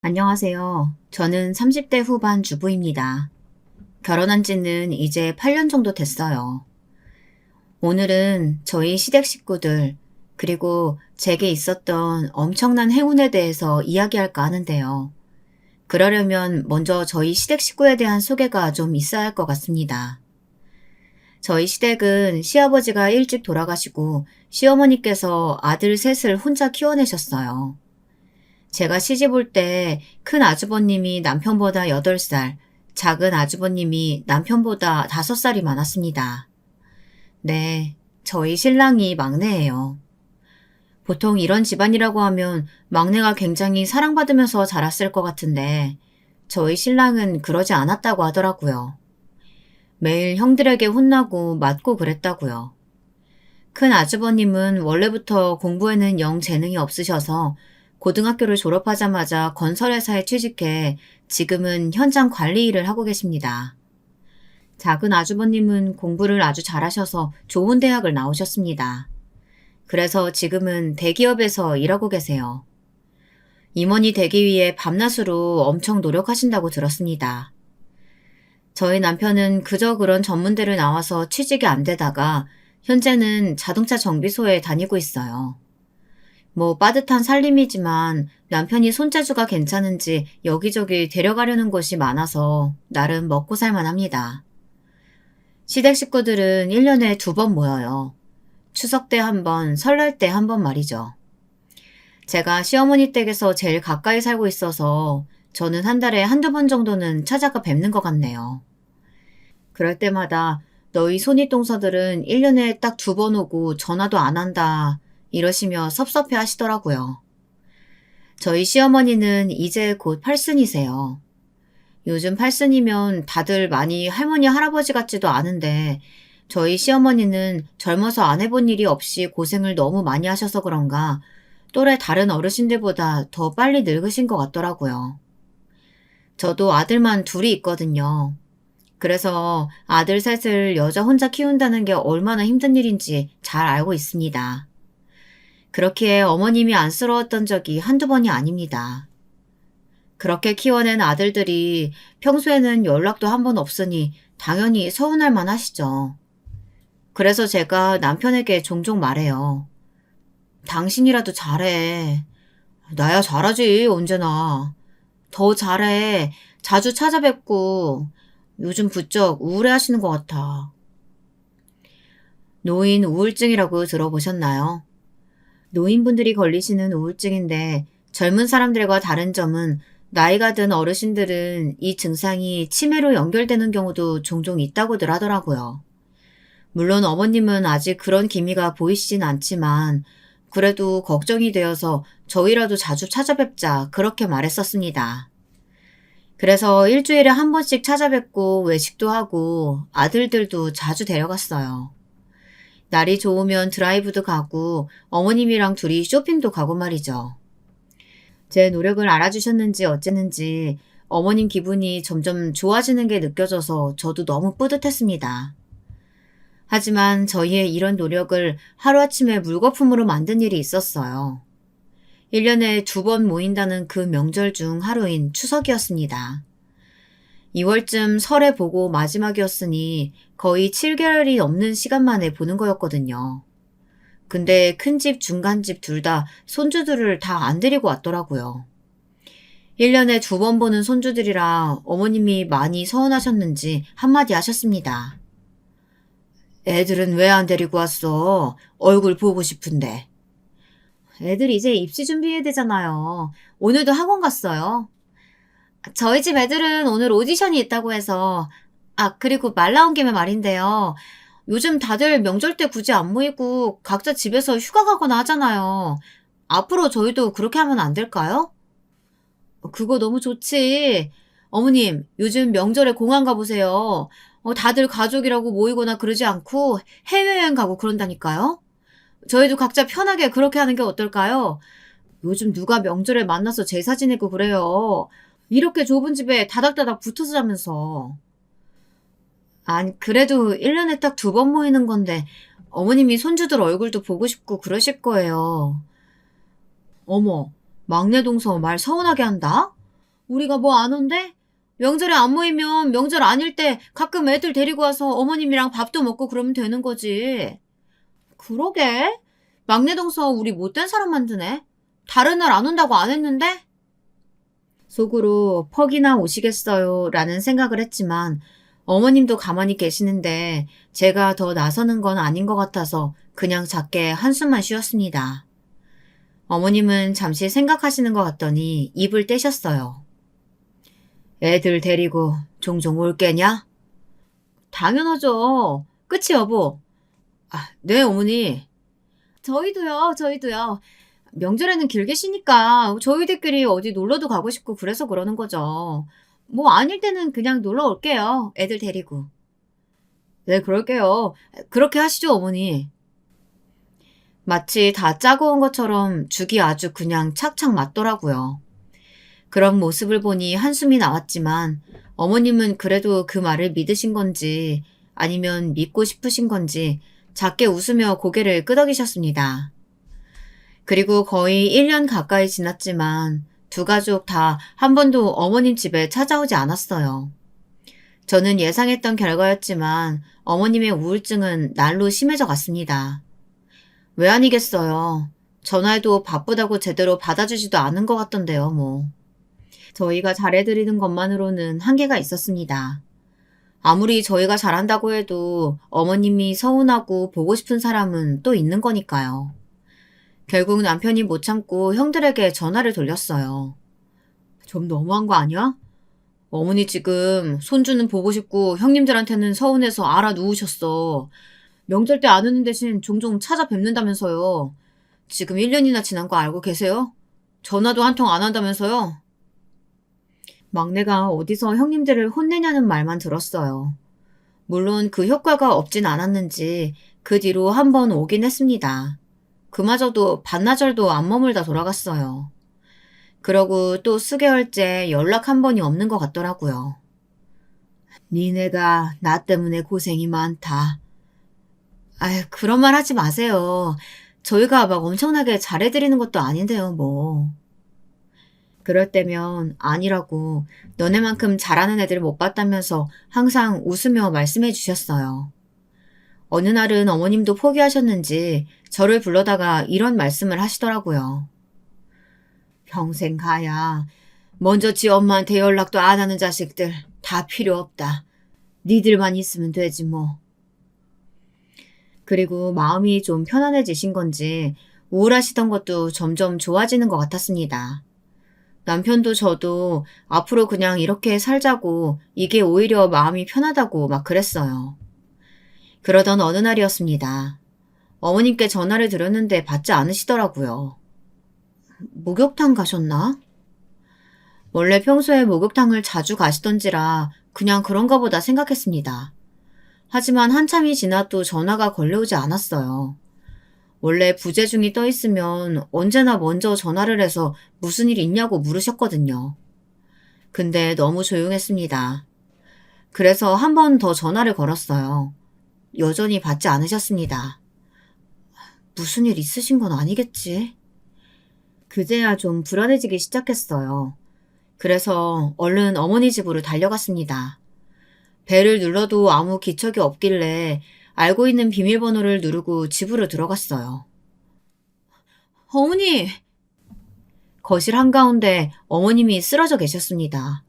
안녕하세요. 저는 30대 후반 주부입니다. 결혼한 지는 이제 8년 정도 됐어요. 오늘은 저희 시댁 식구들, 그리고 제게 있었던 엄청난 행운에 대해서 이야기할까 하는데요. 그러려면 먼저 저희 시댁 식구에 대한 소개가 좀 있어야 할 것 같습니다. 저희 시댁은 시아버지가 일찍 돌아가시고 시어머니께서 아들 셋을 혼자 키워내셨어요. 제가 시집 올 때 큰 아주버님이 남편보다 8살, 작은 아주버님이 남편보다 5살이 많았습니다. 네, 저희 신랑이 막내예요. 보통 이런 집안이라고 하면 막내가 굉장히 사랑받으면서 자랐을 것 같은데 저희 신랑은 그러지 않았다고 하더라고요. 매일 형들에게 혼나고 맞고 그랬다고요. 큰 아주버님은 원래부터 공부에는 영 재능이 없으셔서 고등학교를 졸업하자마자 건설회사에 취직해 지금은 현장 관리 일을 하고 계십니다. 작은 아주버님은 공부를 아주 잘하셔서 좋은 대학을 나오셨습니다. 그래서 지금은 대기업에서 일하고 계세요. 임원이 되기 위해 밤낮으로 엄청 노력하신다고 들었습니다. 저희 남편은 그저 그런 전문대를 나와서 취직이 안 되다가 현재는 자동차 정비소에 다니고 있어요. 뭐 빠듯한 살림이지만 남편이 손재주가 괜찮은지 여기저기 데려가려는 곳이 많아서 나름 먹고 살만 합니다. 시댁 식구들은 1년에 2번 모여요. 추석 때 한 번, 설날 때 한 번 말이죠. 제가 시어머니 댁에서 제일 가까이 살고 있어서 저는 한 달에 한두 번 정도는 찾아가 뵙는 것 같네요. 그럴 때마다 너희 손윗동서들은 1년에 딱 2번 오고 전화도 안 한다 이러시며 섭섭해 하시더라고요. 저희 시어머니는 이제 곧 팔순이세요. 요즘 팔순이면 다들 많이 할머니 할아버지 같지도 않은데 저희 시어머니는 젊어서 안 해본 일이 없이 고생을 너무 많이 하셔서 그런가 또래 다른 어르신들보다 더 빨리 늙으신 것 같더라고요. 저도 아들만 둘이 있거든요. 그래서 아들 셋을 여자 혼자 키운다는 게 얼마나 힘든 일인지 잘 알고 있습니다. 그렇기에 어머님이 안쓰러웠던 적이 한두 번이 아닙니다. 그렇게 키워낸 아들들이 평소에는 연락도 한 번 없으니 당연히 서운할 만 하시죠. 그래서 제가 남편에게 종종 말해요. 당신이라도 잘해. 나야 잘하지, 언제나. 더 잘해. 자주 찾아뵙고 요즘 부쩍 우울해하시는 것 같아. 노인 우울증이라고 들어보셨나요? 노인분들이 걸리시는 우울증인데 젊은 사람들과 다른 점은 나이가 든 어르신들은 이 증상이 치매로 연결되는 경우도 종종 있다고들 하더라고요. 물론 어머님은 아직 그런 기미가 보이시진 않지만 그래도 걱정이 되어서 저희라도 자주 찾아뵙자 그렇게 말했었습니다. 그래서 일주일에 한 번씩 찾아뵙고 외식도 하고 아들들도 자주 데려갔어요. 날이 좋으면 드라이브도 가고 어머님이랑 둘이 쇼핑도 가고 말이죠. 제 노력을 알아주셨는지 어쨌는지 어머님 기분이 점점 좋아지는 게 느껴져서 저도 너무 뿌듯했습니다. 하지만 저희의 이런 노력을 하루아침에 물거품으로 만든 일이 있었어요. 1년에 2번 모인다는 그 명절 중 하루인 추석이었습니다. 2월쯤 설에 보고 마지막이었으니 거의 7개월이 넘는 시간 만에 보는 거였거든요. 근데 큰집, 중간집 둘 다 손주들을 다 안 데리고 왔더라고요. 1년에 2번 보는 손주들이라 어머님이 많이 서운하셨는지 한마디 하셨습니다. 애들은 왜 안 데리고 왔어? 얼굴 보고 싶은데. 애들 이제 입시 준비해야 되잖아요. 오늘도 학원 갔어요. 저희 집 애들은 오늘 오디션이 있다고 해서, 그리고 말 나온 김에 말인데요. 요즘 다들 명절 때 굳이 안 모이고 각자 집에서 휴가 가거나 하잖아요. 앞으로 저희도 그렇게 하면 안 될까요? 그거 너무 좋지. 어머님, 요즘 명절에 공항 가보세요. 다들 가족이라고 모이거나 그러지 않고 해외여행 가고 그런다니까요. 저희도 각자 편하게 그렇게 하는 게 어떨까요? 요즘 누가 명절에 만나서 제사 지내고 그래요. 이렇게 좁은 집에 다닥다닥 붙어서 자면서. 아니, 그래도 1년에 딱 2번 모이는 건데 어머님이 손주들 얼굴도 보고 싶고 그러실 거예요. 어머, 막내 동서 말 서운하게 한다? 우리가 뭐 안 온대? 명절에 안 모이면 명절 아닐 때 가끔 애들 데리고 와서 어머님이랑 밥도 먹고 그러면 되는 거지. 그러게. 막내 동서 우리 못된 사람 만드네. 다른 날 안 온다고 안 했는데? 속으로 퍽이나 오시겠어요 라는 생각을 했지만 어머님도 가만히 계시는데 제가 더 나서는 건 아닌 것 같아서 그냥 작게 한숨만 쉬었습니다. 어머님은 잠시 생각하시는 것 같더니 입을 떼셨어요. 애들 데리고 종종 올 게냐? 당연하죠. 그치 여보? 네 어머니. 저희도요. 명절에는 길게 쉬니까 저희들끼리 어디 놀러도 가고 싶고 그래서 그러는 거죠. 뭐 아닐 때는 그냥 놀러 올게요. 애들 데리고. 네, 그럴게요. 그렇게 하시죠, 어머니. 마치 다 짜고 온 것처럼 죽이 아주 그냥 착착 맞더라고요. 그런 모습을 보니 한숨이 나왔지만 어머님은 그래도 그 말을 믿으신 건지 아니면 믿고 싶으신 건지 작게 웃으며 고개를 끄덕이셨습니다. 그리고 거의 1년 가까이 지났지만 두 가족 다 한 번도 어머님 집에 찾아오지 않았어요. 저는 예상했던 결과였지만 어머님의 우울증은 날로 심해져 갔습니다. 왜 아니겠어요. 전화해도 바쁘다고 제대로 받아주지도 않은 것 같던데요, 뭐. 저희가 잘해드리는 것만으로는 한계가 있었습니다. 아무리 저희가 잘한다고 해도 어머님이 서운하고 보고 싶은 사람은 또 있는 거니까요. 결국 남편이 못 참고 형들에게 전화를 돌렸어요. 좀 너무한 거 아니야? 어머니 지금 손주는 보고 싶고 형님들한테는 서운해서 알아 누우셨어. 명절 때 안 오는 대신 종종 찾아뵙는다면서요. 지금 1년이나 지난 거 알고 계세요? 전화도 한 통 안 한다면서요? 막내가 어디서 형님들을 혼내냐는 말만 들었어요. 물론 그 효과가 없진 않았는지 그 뒤로 한 번 오긴 했습니다. 그마저도 반나절도 안 머물다 돌아갔어요. 그러고 또 수개월째 연락 한 번이 없는 것 같더라고요. 니네가 나 때문에 고생이 많다. 아유, 그런 말 하지 마세요. 저희가 막 엄청나게 잘해드리는 것도 아닌데요, 뭐. 그럴 때면 아니라고 너네만큼 잘하는 애들 못 봤다면서 항상 웃으며 말씀해 주셨어요. 어느 날은 어머님도 포기하셨는지 저를 불러다가 이런 말씀을 하시더라고요. 평생 가야 먼저 지 엄마한테 연락도 안 하는 자식들 다 필요 없다. 니들만 있으면 되지 뭐. 그리고 마음이 좀 편안해지신 건지 우울하시던 것도 점점 좋아지는 것 같았습니다. 남편도 저도 앞으로 그냥 이렇게 살자고 이게 오히려 마음이 편하다고 막 그랬어요. 그러던 어느 날이었습니다. 어머님께 전화를 드렸는데 받지 않으시더라고요. 목욕탕 가셨나? 원래 평소에 목욕탕을 자주 가시던지라 그냥 그런가 보다 생각했습니다. 하지만 한참이 지나도 전화가 걸려오지 않았어요. 원래 부재중이 떠 있으면 언제나 먼저 전화를 해서 무슨 일 있냐고 물으셨거든요. 근데 너무 조용했습니다. 그래서 한 번 더 전화를 걸었어요. 여전히 받지 않으셨습니다. 무슨 일 있으신 건 아니겠지? 그제야 좀 불안해지기 시작했어요. 그래서 얼른 어머니 집으로 달려갔습니다. 벨을 눌러도 아무 기척이 없길래 알고 있는 비밀번호를 누르고 집으로 들어갔어요. 어머니! 거실 한가운데 어머님이 쓰러져 계셨습니다.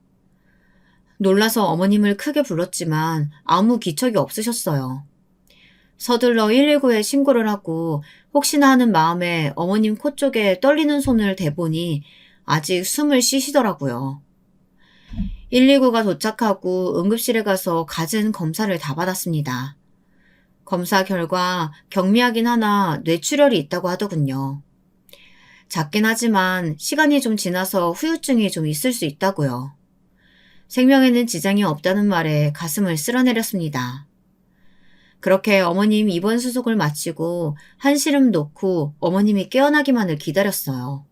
놀라서 어머님을 크게 불렀지만 아무 기척이 없으셨어요. 서둘러 119에 신고를 하고 혹시나 하는 마음에 어머님 코 쪽에 떨리는 손을 대보니 아직 숨을 쉬시더라고요. 119가 도착하고 응급실에 가서 갖은 검사를 다 받았습니다. 검사 결과 경미하긴 하나 뇌출혈이 있다고 하더군요. 작긴 하지만 시간이 좀 지나서 후유증이 좀 있을 수 있다고요. 생명에는 지장이 없다는 말에 가슴을 쓸어내렸습니다. 그렇게 어머님 입원 수속을 마치고 한시름 놓고 어머님이 깨어나기만을 기다렸어요.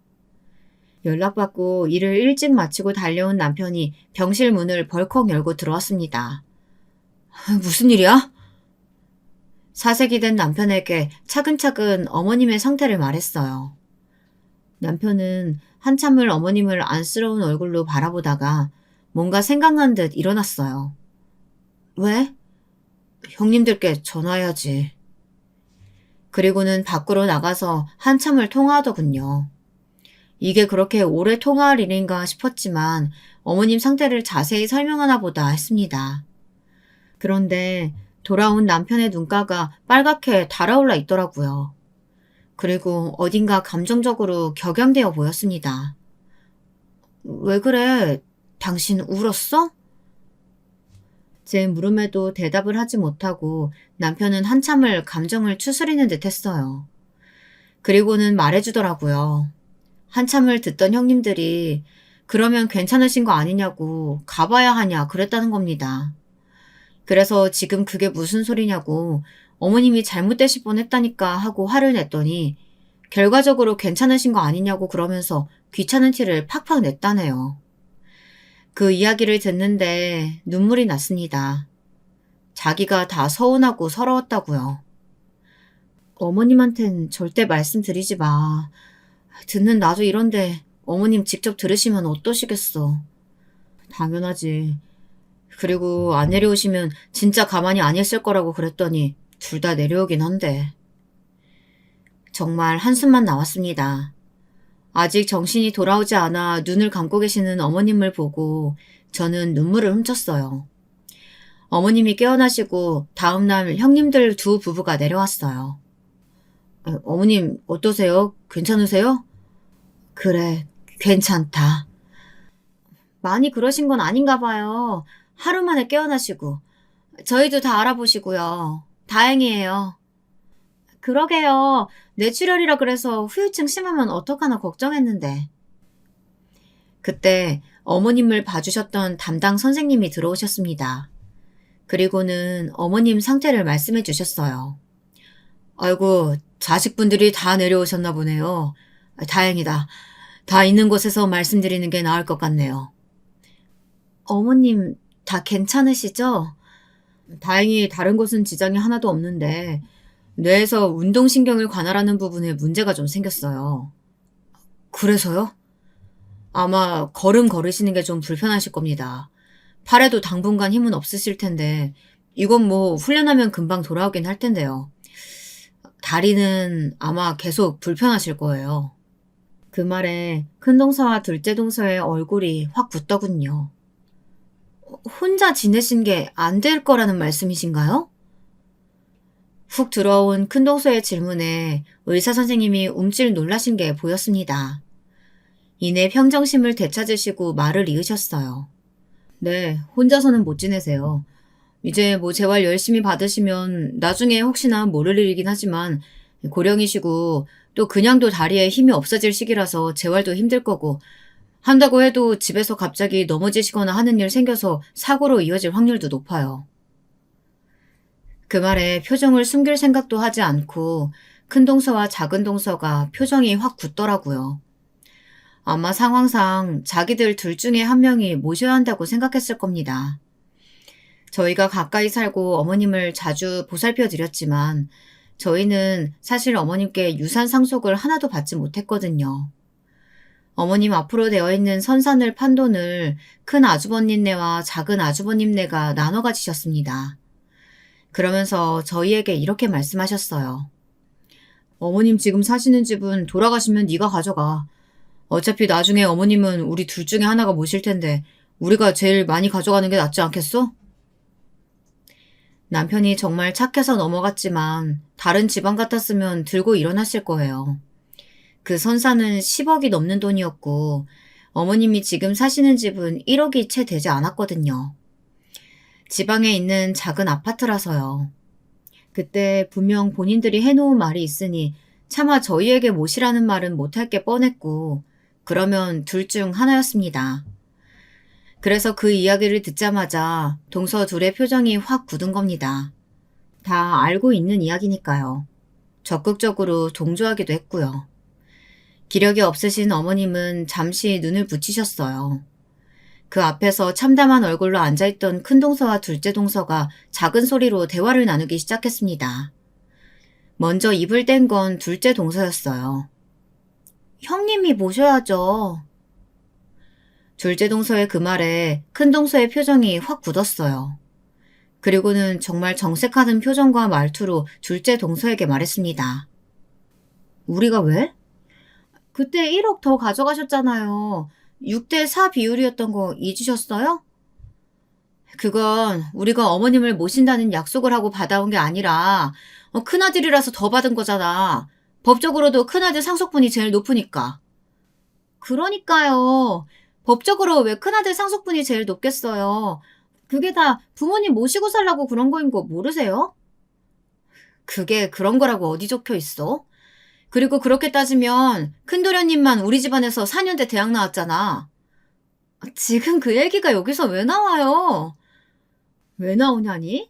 연락받고 일을 일찍 마치고 달려온 남편이 병실 문을 벌컥 열고 들어왔습니다. 무슨 일이야? 사색이 된 남편에게 차근차근 어머님의 상태를 말했어요. 남편은 한참을 어머님을 안쓰러운 얼굴로 바라보다가 뭔가 생각난 듯 일어났어요. 왜? 형님들께 전화해야지. 그리고는 밖으로 나가서 한참을 통화하더군요. 이게 그렇게 오래 통화할 일인가 싶었지만 어머님 상태를 자세히 설명하나 보다 했습니다. 그런데 돌아온 남편의 눈가가 빨갛게 달아올라 있더라고요. 그리고 어딘가 감정적으로 격양되어 보였습니다. 왜 그래? 당신 울었어? 제 물음에도 대답을 하지 못하고 남편은 한참을 감정을 추스리는 듯 했어요. 그리고는 말해주더라고요. 한참을 듣던 형님들이 그러면 괜찮으신 거 아니냐고 가봐야 하냐 그랬다는 겁니다. 그래서 지금 그게 무슨 소리냐고 어머님이 잘못되실 뻔했다니까 하고 화를 냈더니 결과적으로 괜찮으신 거 아니냐고 그러면서 귀찮은 티를 팍팍 냈다네요. 그 이야기를 듣는데 눈물이 났습니다. 자기가 다 서운하고 서러웠다고요. 어머님한텐 절대 말씀드리지 마. 듣는 나도 이런데 어머님 직접 들으시면 어떠시겠어. 당연하지. 그리고 안 내려오시면 진짜 가만히 안 있을 거라고 그랬더니 둘 다 내려오긴 한데. 정말 한숨만 나왔습니다. 아직 정신이 돌아오지 않아 눈을 감고 계시는 어머님을 보고 저는 눈물을 훔쳤어요. 어머님이 깨어나시고 다음날 형님들 두 부부가 내려왔어요. 어머님 어떠세요? 괜찮으세요? 그래, 괜찮다. 많이 그러신 건 아닌가 봐요. 하루 만에 깨어나시고. 저희도 다 알아보시고요. 다행이에요. 그러게요. 뇌출혈이라 그래서 후유증 심하면 어떡하나 걱정했는데. 그때 어머님을 봐주셨던 담당 선생님이 들어오셨습니다. 그리고는 어머님 상태를 말씀해 주셨어요. 아이고, 자식분들이 다 내려오셨나 보네요. 다행이다. 다 있는 곳에서 말씀드리는 게 나을 것 같네요. 어머님 다 괜찮으시죠? 다행히 다른 곳은 지장이 하나도 없는데 뇌에서 운동신경을 관할하는 부분에 문제가 좀 생겼어요. 그래서요? 아마 걸음 걸으시는 게 좀 불편하실 겁니다. 팔에도 당분간 힘은 없으실 텐데 이건 뭐 훈련하면 금방 돌아오긴 할 텐데요. 다리는 아마 계속 불편하실 거예요. 그 말에 큰 동서와 둘째 동서의 얼굴이 확 붓더군요. 혼자 지내신 게 안 될 거라는 말씀이신가요? 훅 들어온 큰 동서의 질문에 의사 선생님이 움찔 놀라신 게 보였습니다. 이내 평정심을 되찾으시고 말을 이으셨어요. 네, 혼자서는 못 지내세요. 이제 뭐 재활 열심히 받으시면 나중에 혹시나 모를 일이긴 하지만 고령이시고 또 그냥도 다리에 힘이 없어질 시기라서 재활도 힘들 거고 한다고 해도 집에서 갑자기 넘어지시거나 하는 일 생겨서 사고로 이어질 확률도 높아요. 그 말에 표정을 숨길 생각도 하지 않고 큰 동서와 작은 동서가 표정이 확 굳더라고요. 아마 상황상 자기들 둘 중에 한 명이 모셔야 한다고 생각했을 겁니다. 저희가 가까이 살고 어머님을 자주 보살펴 드렸지만 저희는 사실 어머님께 유산 상속을 하나도 받지 못했거든요. 어머님 앞으로 되어 있는 선산을 판돈을 큰 아주버님네와 작은 아주버님네가 나눠 가지셨습니다. 그러면서 저희에게 이렇게 말씀하셨어요. 어머님 지금 사시는 집은 돌아가시면 네가 가져가. 어차피 나중에 어머님은 우리 둘 중에 하나가 모실 텐데 우리가 제일 많이 가져가는 게 낫지 않겠어? 남편이 정말 착해서 넘어갔지만 다른 집안 같았으면 들고 일어났을 거예요. 그 선산은 10억이 넘는 돈이었고 어머님이 지금 사시는 집은 1억이 채 되지 않았거든요. 지방에 있는 작은 아파트라서요. 그때 분명 본인들이 해놓은 말이 있으니 차마 저희에게 모시라는 말은 못할 게 뻔했고 그러면 둘 중 하나였습니다. 그래서 그 이야기를 듣자마자 동서 둘의 표정이 확 굳은 겁니다. 다 알고 있는 이야기니까요. 적극적으로 동조하기도 했고요. 기력이 없으신 어머님은 잠시 눈을 붙이셨어요. 그 앞에서 참담한 얼굴로 앉아있던 큰 동서와 둘째 동서가 작은 소리로 대화를 나누기 시작했습니다. 먼저 입을 뗀 건 둘째 동서였어요. 형님이 모셔야죠. 둘째 동서의 그 말에 큰 동서의 표정이 확 굳었어요. 그리고는 정말 정색하는 표정과 말투로 둘째 동서에게 말했습니다. 우리가 왜? 그때 1억 더 가져가셨잖아요. 6대 4 비율이었던 거 잊으셨어요? 그건 우리가 어머님을 모신다는 약속을 하고 받아온 게 아니라 큰아들이라서 더 받은 거잖아. 법적으로도 큰아들 상속분이 제일 높으니까. 그러니까요. 법적으로 왜 큰아들 상속분이 제일 높겠어요. 그게 다 부모님 모시고 살라고 그런 거인 거 모르세요? 그게 그런 거라고 어디 적혀 있어? 그리고 그렇게 따지면 큰도련님만 우리 집안에서 4년대 대학 나왔잖아. 지금 그 얘기가 여기서 왜 나와요? 왜 나오냐니?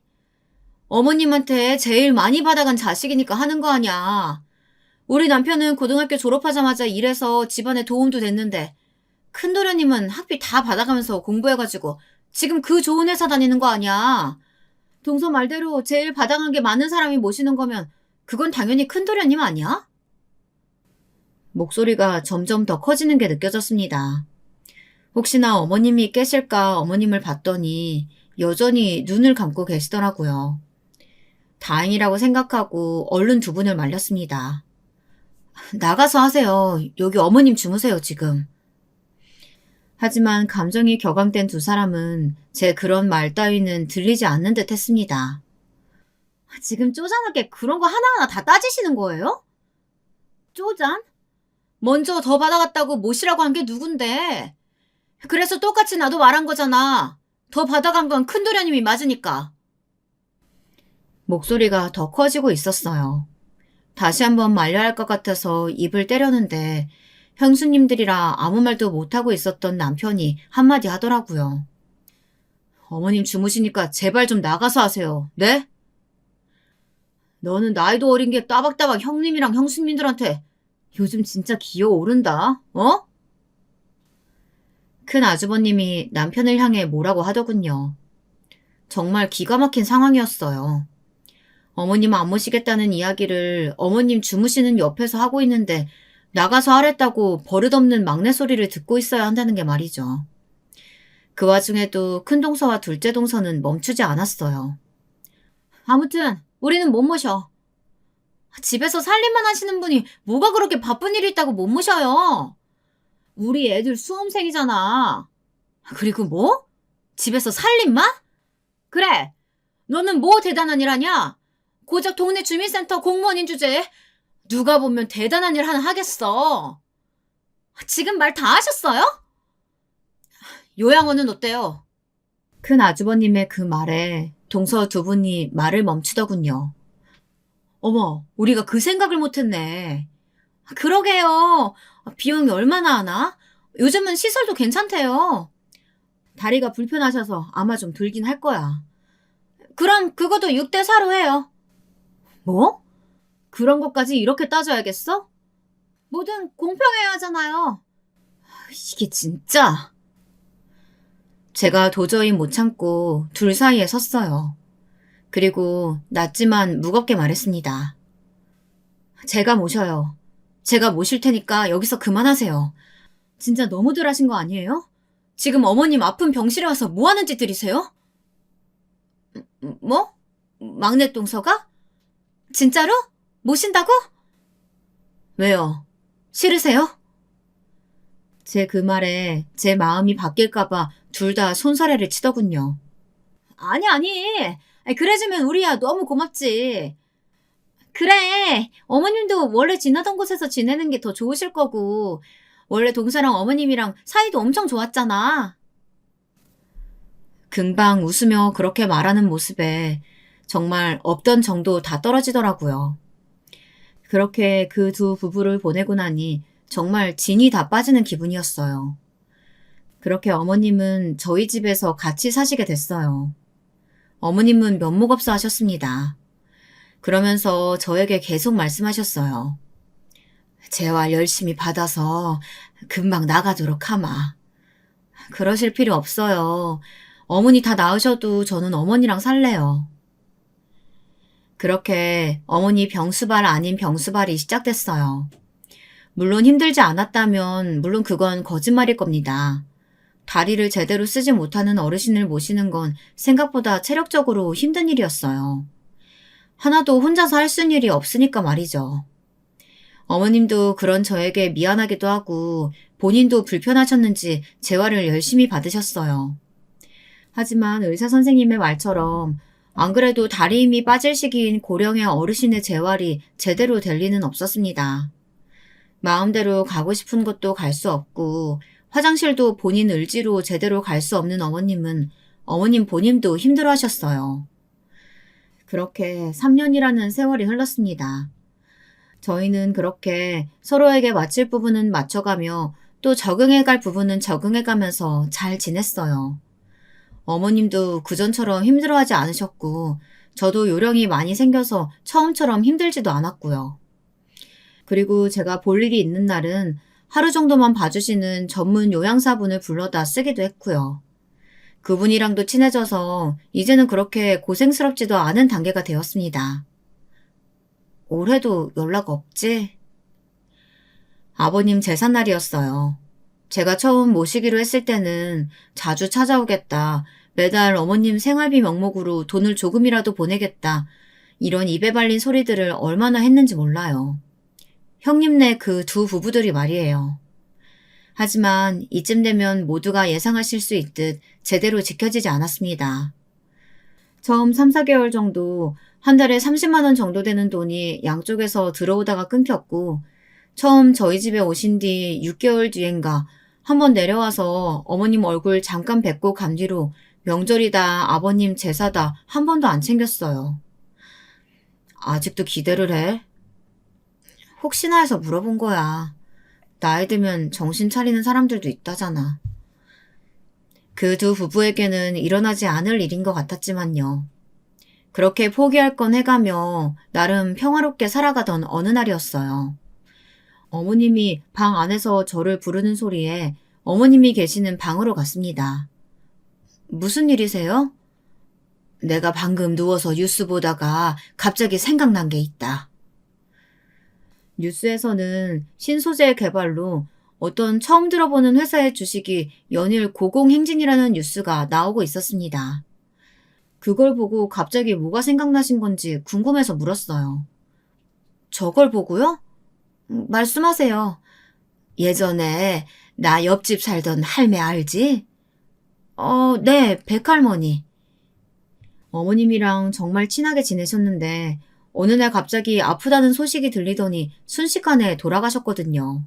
어머님한테 제일 많이 받아간 자식이니까 하는 거 아니야. 우리 남편은 고등학교 졸업하자마자 일해서 집안에 도움도 됐는데 큰도련님은 학비 다 받아가면서 공부해가지고 지금 그 좋은 회사 다니는 거 아니야. 동서 말대로 제일 받아간 게 많은 사람이 모시는 거면 그건 당연히 큰도련님 아니야? 목소리가 점점 더 커지는 게 느껴졌습니다. 혹시나 어머님이 깨실까 어머님을 봤더니 여전히 눈을 감고 계시더라고요. 다행이라고 생각하고 얼른 두 분을 말렸습니다. 나가서 하세요. 여기 어머님 주무세요, 지금. 하지만 감정이 격앙된 두 사람은 제 그런 말 따위는 들리지 않는 듯 했습니다. 지금 쪼잔하게 그런 거 하나하나 다 따지시는 거예요? 쪼잔? 먼저 더 받아갔다고 모시라고 한 게 누군데? 그래서 똑같이 나도 말한 거잖아. 더 받아간 건 큰도련님이 맞으니까. 목소리가 더 커지고 있었어요. 다시 한번 말려야 할 것 같아서 입을 때렸는데 형수님들이라 아무 말도 못하고 있었던 남편이 한마디 하더라고요. 어머님 주무시니까 제발 좀 나가서 하세요. 네? 너는 나이도 어린 게 따박따박 형님이랑 형수님들한테 요즘 진짜 기어오른다. 어? 큰 아주버님이 남편을 향해 뭐라고 하더군요. 정말 기가 막힌 상황이었어요. 어머님 안 모시겠다는 이야기를 어머님 주무시는 옆에서 하고 있는데 나가서 하랬다고 버릇없는 막내 소리를 듣고 있어야 한다는 게 말이죠. 그 와중에도 큰 동서와 둘째 동서는 멈추지 않았어요. 아무튼 우리는 못 모셔. 집에서 살림만 하시는 분이 뭐가 그렇게 바쁜 일이 있다고 못 모셔요. 우리 애들 수험생이잖아. 그리고 뭐? 집에서 살림만? 그래. 너는 뭐 대단한 일 하냐? 고작 동네 주민센터 공무원인 주제에 누가 보면 대단한 일 하나 하겠어. 지금 말 다 하셨어요? 요양원은 어때요? 큰 아주버님의 그 말에 동서 두 분이 말을 멈추더군요. 어머, 우리가 그 생각을 못했네. 그러게요. 비용이 얼마나 하나? 요즘은 시설도 괜찮대요. 다리가 불편하셔서 아마 좀 들긴 할 거야. 그럼 그것도 6대 4로 해요. 뭐? 그런 것까지 이렇게 따져야겠어? 뭐든 공평해야 하잖아요. 이게 진짜. 제가 도저히 못 참고 둘 사이에 섰어요. 그리고 낮지만 무겁게 말했습니다. 제가 모셔요. 제가 모실 테니까 여기서 그만하세요. 진짜 너무들 하신 거 아니에요? 지금 어머님 아픈 병실에 와서 뭐 하는 짓들이세요? 뭐? 막내 동서가? 진짜로? 모신다고? 왜요? 싫으세요? 제 그 말에 제 마음이 바뀔까봐 둘 다 손사래를 치더군요. 아니. 그래주면 우리야 너무 고맙지. 그래. 어머님도 원래 지나던 곳에서 지내는 게 더 좋으실 거고 원래 동서랑 어머님이랑 사이도 엄청 좋았잖아. 금방 웃으며 그렇게 말하는 모습에 정말 없던 정도 다 떨어지더라고요. 그렇게 그 두 부부를 보내고 나니 정말 진이 다 빠지는 기분이었어요. 그렇게 어머님은 저희 집에서 같이 사시게 됐어요. 어머님은 면목 없어 하셨습니다. 그러면서 저에게 계속 말씀하셨어요. 재활 열심히 받아서 금방 나가도록 하마. 그러실 필요 없어요. 어머니 다 나으셔도 저는 어머니랑 살래요. 그렇게 어머니 병수발 아닌 병수발이 시작됐어요. 물론 힘들지 않았다면 물론 그건 거짓말일 겁니다. 다리를 제대로 쓰지 못하는 어르신을 모시는 건 생각보다 체력적으로 힘든 일이었어요. 하나도 혼자서 할 수 있는 일이 없으니까 말이죠. 어머님도 그런 저에게 미안하기도 하고 본인도 불편하셨는지 재활을 열심히 받으셨어요. 하지만 의사 선생님의 말처럼 안 그래도 다리 힘이 빠질 시기인 고령의 어르신의 재활이 제대로 될 리는 없었습니다. 마음대로 가고 싶은 곳도 갈 수 없고 화장실도 본인 의지로 제대로 갈 수 없는 어머님은 어머님 본인도 힘들어하셨어요. 그렇게 3년이라는 세월이 흘렀습니다. 저희는 그렇게 서로에게 맞출 부분은 맞춰가며 또 적응해갈 부분은 적응해가면서 잘 지냈어요. 어머님도 그전처럼 힘들어하지 않으셨고 저도 요령이 많이 생겨서 처음처럼 힘들지도 않았고요. 그리고 제가 볼 일이 있는 날은 하루 정도만 봐주시는 전문 요양사분을 불러다 쓰기도 했고요. 그분이랑도 친해져서 이제는 그렇게 고생스럽지도 않은 단계가 되었습니다. 올해도 연락 없지? 아버님 제삿날이었어요. 제가 처음 모시기로 했을 때는 자주 찾아오겠다, 매달 어머님 생활비 명목으로 돈을 조금이라도 보내겠다, 이런 입에 발린 소리들을 얼마나 했는지 몰라요. 형님네 그 두 부부들이 말이에요. 하지만 이쯤 되면 모두가 예상하실 수 있듯 제대로 지켜지지 않았습니다. 처음 3, 4개월 정도 한 달에 30만 원 정도 되는 돈이 양쪽에서 들어오다가 끊겼고 처음 저희 집에 오신 뒤 6개월 뒤엔가 한번 내려와서 어머님 얼굴 잠깐 뵙고 간 뒤로 명절이다, 아버님 제사다 한 번도 안 챙겼어요. 아직도 기대를 해? 혹시나 해서 물어본 거야. 나이 들면 정신 차리는 사람들도 있다잖아. 그 두 부부에게는 일어나지 않을 일인 것 같았지만요. 그렇게 포기할 건 해가며 나름 평화롭게 살아가던 어느 날이었어요. 어머님이 방 안에서 저를 부르는 소리에 어머님이 계시는 방으로 갔습니다. 무슨 일이세요? 내가 방금 누워서 뉴스 보다가 갑자기 생각난 게 있다. 뉴스에서는 신소재 개발로 어떤 처음 들어보는 회사의 주식이 연일 고공행진이라는 뉴스가 나오고 있었습니다. 그걸 보고 갑자기 뭐가 생각나신 건지 궁금해서 물었어요. 저걸 보고요? 말씀하세요. 예전에 나 옆집 살던 할매 알지? 네, 백할머니. 어머님이랑 정말 친하게 지내셨는데 어느 날 갑자기 아프다는 소식이 들리더니 순식간에 돌아가셨거든요.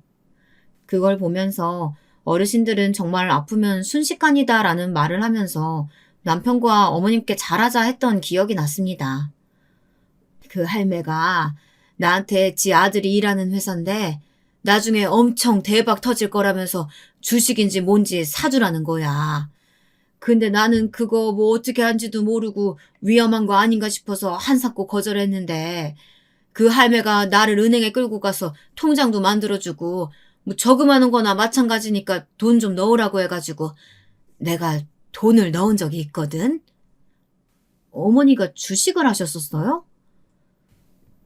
그걸 보면서 어르신들은 정말 아프면 순식간이다라는 말을 하면서 남편과 어머님께 잘하자 했던 기억이 났습니다. 그 할매가 나한테 지 아들이 일하는 회사인데 나중에 엄청 대박 터질 거라면서 주식인지 뭔지 사주라는 거야. 근데 나는 그거 뭐 어떻게 한지도 모르고 위험한 거 아닌가 싶어서 한사코 거절했는데 그 할매가 나를 은행에 끌고 가서 통장도 만들어주고 뭐 저금하는 거나 마찬가지니까 돈 좀 넣으라고 해가지고 내가 돈을 넣은 적이 있거든. 어머니가 주식을 하셨었어요?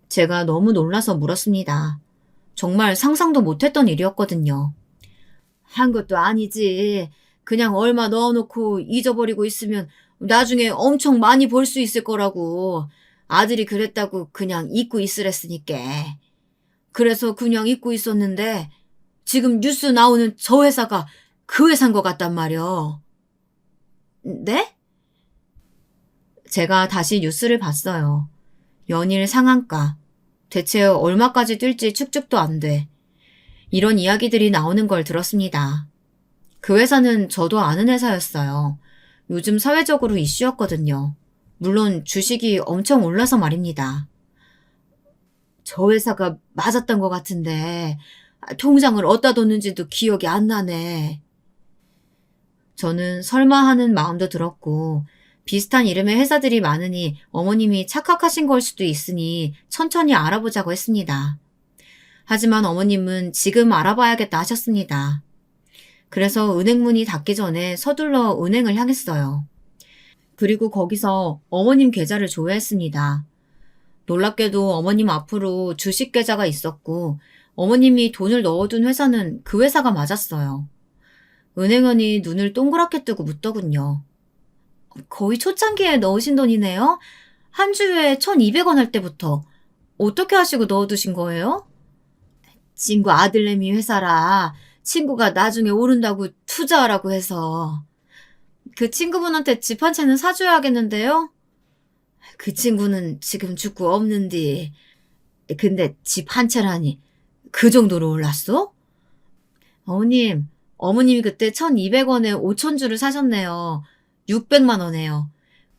제가 너무 놀라서 물었습니다. 정말 상상도 못했던 일이었거든요. 한 것도 아니지. 그냥 얼마 넣어놓고 잊어버리고 있으면 나중에 엄청 많이 벌 수 있을 거라고. 아들이 그랬다고 그냥 잊고 있으랬으니까. 그래서 그냥 잊고 있었는데 지금 뉴스 나오는 저 회사가 그 회사인 것 같단 말이요. 네? 제가 다시 뉴스를 봤어요. 연일 상한가. 대체 얼마까지 뛸지 축축도 안 돼. 이런 이야기들이 나오는 걸 들었습니다. 그 회사는 저도 아는 회사였어요. 요즘 사회적으로 이슈였거든요. 물론 주식이 엄청 올라서 말입니다. 저 회사가 맞았던 것 같은데 통장을 어디다 뒀는지도 기억이 안 나네. 저는 설마 하는 마음도 들었고 비슷한 이름의 회사들이 많으니 어머님이 착각하신 걸 수도 있으니 천천히 알아보자고 했습니다. 하지만 어머님은 지금 알아봐야겠다 하셨습니다. 그래서 은행 문이 닫기 전에 서둘러 은행을 향했어요. 그리고 거기서 어머님 계좌를 조회했습니다. 놀랍게도 어머님 앞으로 주식 계좌가 있었고 어머님이 돈을 넣어둔 회사는 그 회사가 맞았어요. 은행원이 눈을 동그랗게 뜨고 묻더군요. 거의 초창기에 넣으신 돈이네요? 한 주에 1,200원 할 때부터. 어떻게 하시고 넣어두신 거예요? 친구 아들내미 회사라 친구가 나중에 오른다고 투자하라고 해서. 그 친구분한테 집 한 채는 사줘야겠는데요? 그 친구는 지금 죽고 없는디. 근데 집 한 채라니 그 정도로 올랐어? 어머님이 그때 1,200원에 5,000주를 사셨네요. 600만 원에요.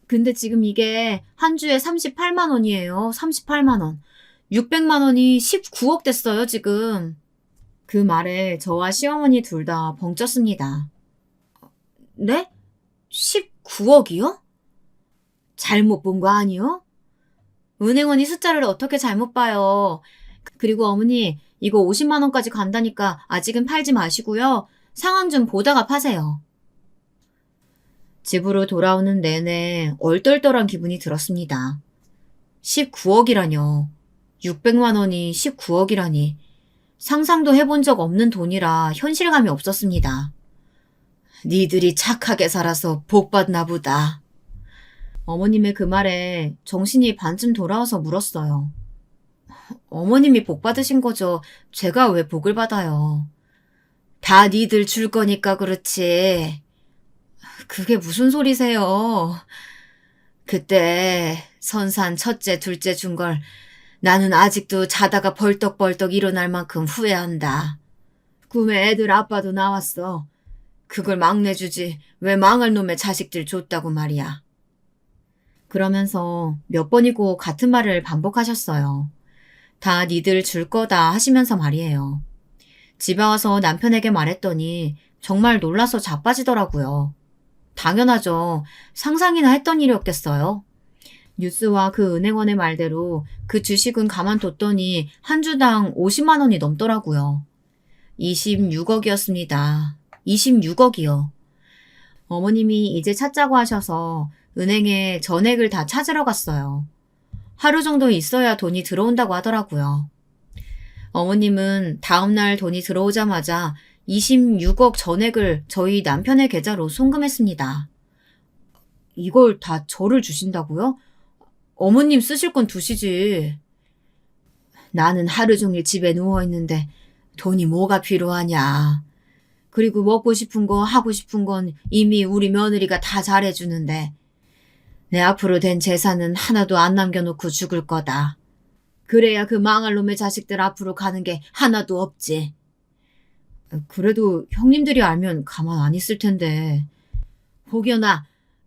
근데 지금 이게 한 주에 38만 원이에요. 38만 원. 600만 원이 19억 됐어요, 지금. 그 말에 저와 시어머니 둘 다 벙쪘습니다. 네? 19억이요? 잘못 본 거 아니요? 은행원이 숫자를 어떻게 잘못 봐요. 그리고 어머니, 이거 50만 원까지 간다니까 아직은 팔지 마시고요. 상황 좀 보다가 파세요. 집으로 돌아오는 내내 얼떨떨한 기분이 들었습니다. 19억이라뇨. 600만 원이 19억이라니. 상상도 해본 적 없는 돈이라 현실감이 없었습니다. 니들이 착하게 살아서 복 받나 보다. 어머님의 그 말에 정신이 반쯤 돌아와서 물었어요. 어머님이 복 받으신 거죠. 제가 왜 복을 받아요. 다 니들 줄 거니까 그렇지. 그게 무슨 소리세요. 그때 선산 첫째, 둘째 준 걸 나는 아직도 자다가 벌떡벌떡 일어날 만큼 후회한다. 꿈에 애들 아빠도 나왔어. 그걸 막내 주지 왜 망할 놈의 자식들 줬다고 말이야. 그러면서 몇 번이고 같은 말을 반복하셨어요. 다 니들 줄 거다 하시면서 말이에요. 집에 와서 남편에게 말했더니 정말 놀라서 자빠지더라고요. 당연하죠. 상상이나 했던 일이었겠어요. 뉴스와 그 은행원의 말대로 그 주식은 가만뒀더니 한 주당 50만 원이 넘더라고요. 26억이었습니다. 26억이요. 어머님이 이제 찾자고 하셔서 은행에 전액을 다 찾으러 갔어요. 하루 정도 있어야 돈이 들어온다고 하더라고요. 어머님은 다음날 돈이 들어오자마자 26억 전액을 저희 남편의 계좌로 송금했습니다. 이걸 다 저를 주신다고요? 어머님 쓰실 건 두시지. 나는 하루 종일 집에 누워있는데 돈이 뭐가 필요하냐. 그리고 먹고 싶은 거 하고 싶은 건 이미 우리 며느리가 다 잘해주는데 내 앞으로 된 재산은 하나도 안 남겨놓고 죽을 거다. 그래야 그 망할 놈의 자식들 앞으로 가는 게 하나도 없지. 그래도 형님들이 알면 가만 안 있을 텐데. 혹여나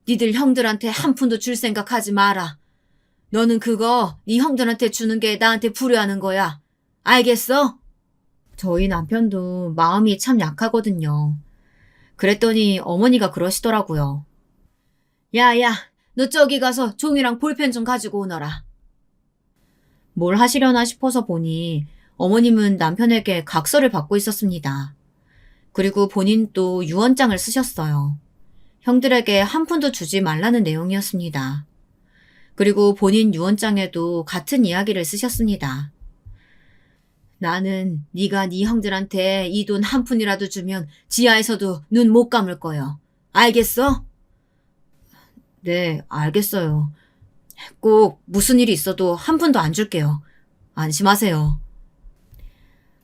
니들 형들한테 한 푼도 줄 생각하지 마라. 너는 그거 네 형들한테 주는 게 나한테 불효하는 거야. 알겠어? 저희 남편도 마음이 참 약하거든요. 그랬더니 어머니가 그러시더라고요. 야야, 너 저기 가서 종이랑 볼펜 좀 가지고 오너라. 뭘 하시려나 싶어서 보니 어머님은 남편에게 각서를 받고 있었습니다. 그리고 본인도 유언장을 쓰셨어요. 형들에게 한 푼도 주지 말라는 내용이었습니다. 그리고 본인 유언장에도 같은 이야기를 쓰셨습니다. 나는 네가 네 형들한테 이 돈 한 푼이라도 주면 지하에서도 눈 못 감을 거요. 알겠어? 네, 알겠어요. 꼭 무슨 일이 있어도 한 푼도 안 줄게요. 안심하세요.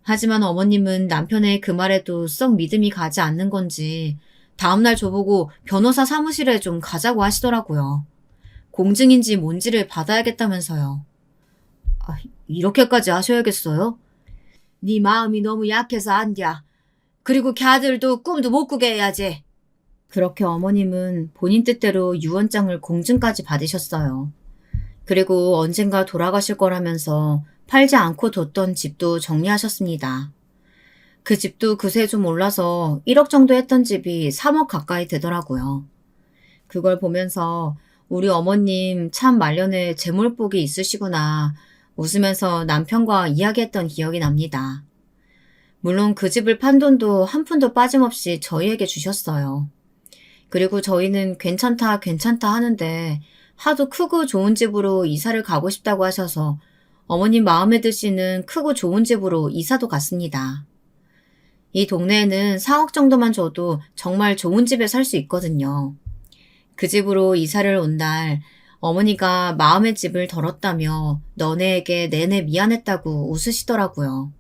하지만 어머님은 남편의 그 말에도 썩 믿음이 가지 않는 건지 다음날 저보고 변호사 사무실에 좀 가자고 하시더라고요. 공증인지 뭔지를 받아야겠다면서요. 이렇게까지 하셔야겠어요? 네 마음이 너무 약해서 안 돼. 그리고 걔아들도 꿈도 못 꾸게 해야지. 그렇게 어머님은 본인 뜻대로 유언장을 공증까지 받으셨어요. 그리고 언젠가 돌아가실 거라면서 팔지 않고 뒀던 집도 정리하셨습니다. 그 집도 그새 좀 올라서 1억 정도 했던 집이 3억 가까이 되더라고요. 그걸 보면서 우리 어머님 참 말년에 재물복이 있으시구나 웃으면서 남편과 이야기했던 기억이 납니다. 물론 그 집을 판 돈도 한 푼도 빠짐없이 저희에게 주셨어요. 그리고 저희는 괜찮다 괜찮다 하는데 하도 크고 좋은 집으로 이사를 가고 싶다고 하셔서 어머님 마음에 드시는 크고 좋은 집으로 이사도 갔습니다. 이 동네에는 4억 정도만 줘도 정말 좋은 집에 살 수 있거든요. 그 집으로 이사를 온 날 어머니가 마음의 집을 덜었다며 너네에게 내내 미안했다고 웃으시더라고요.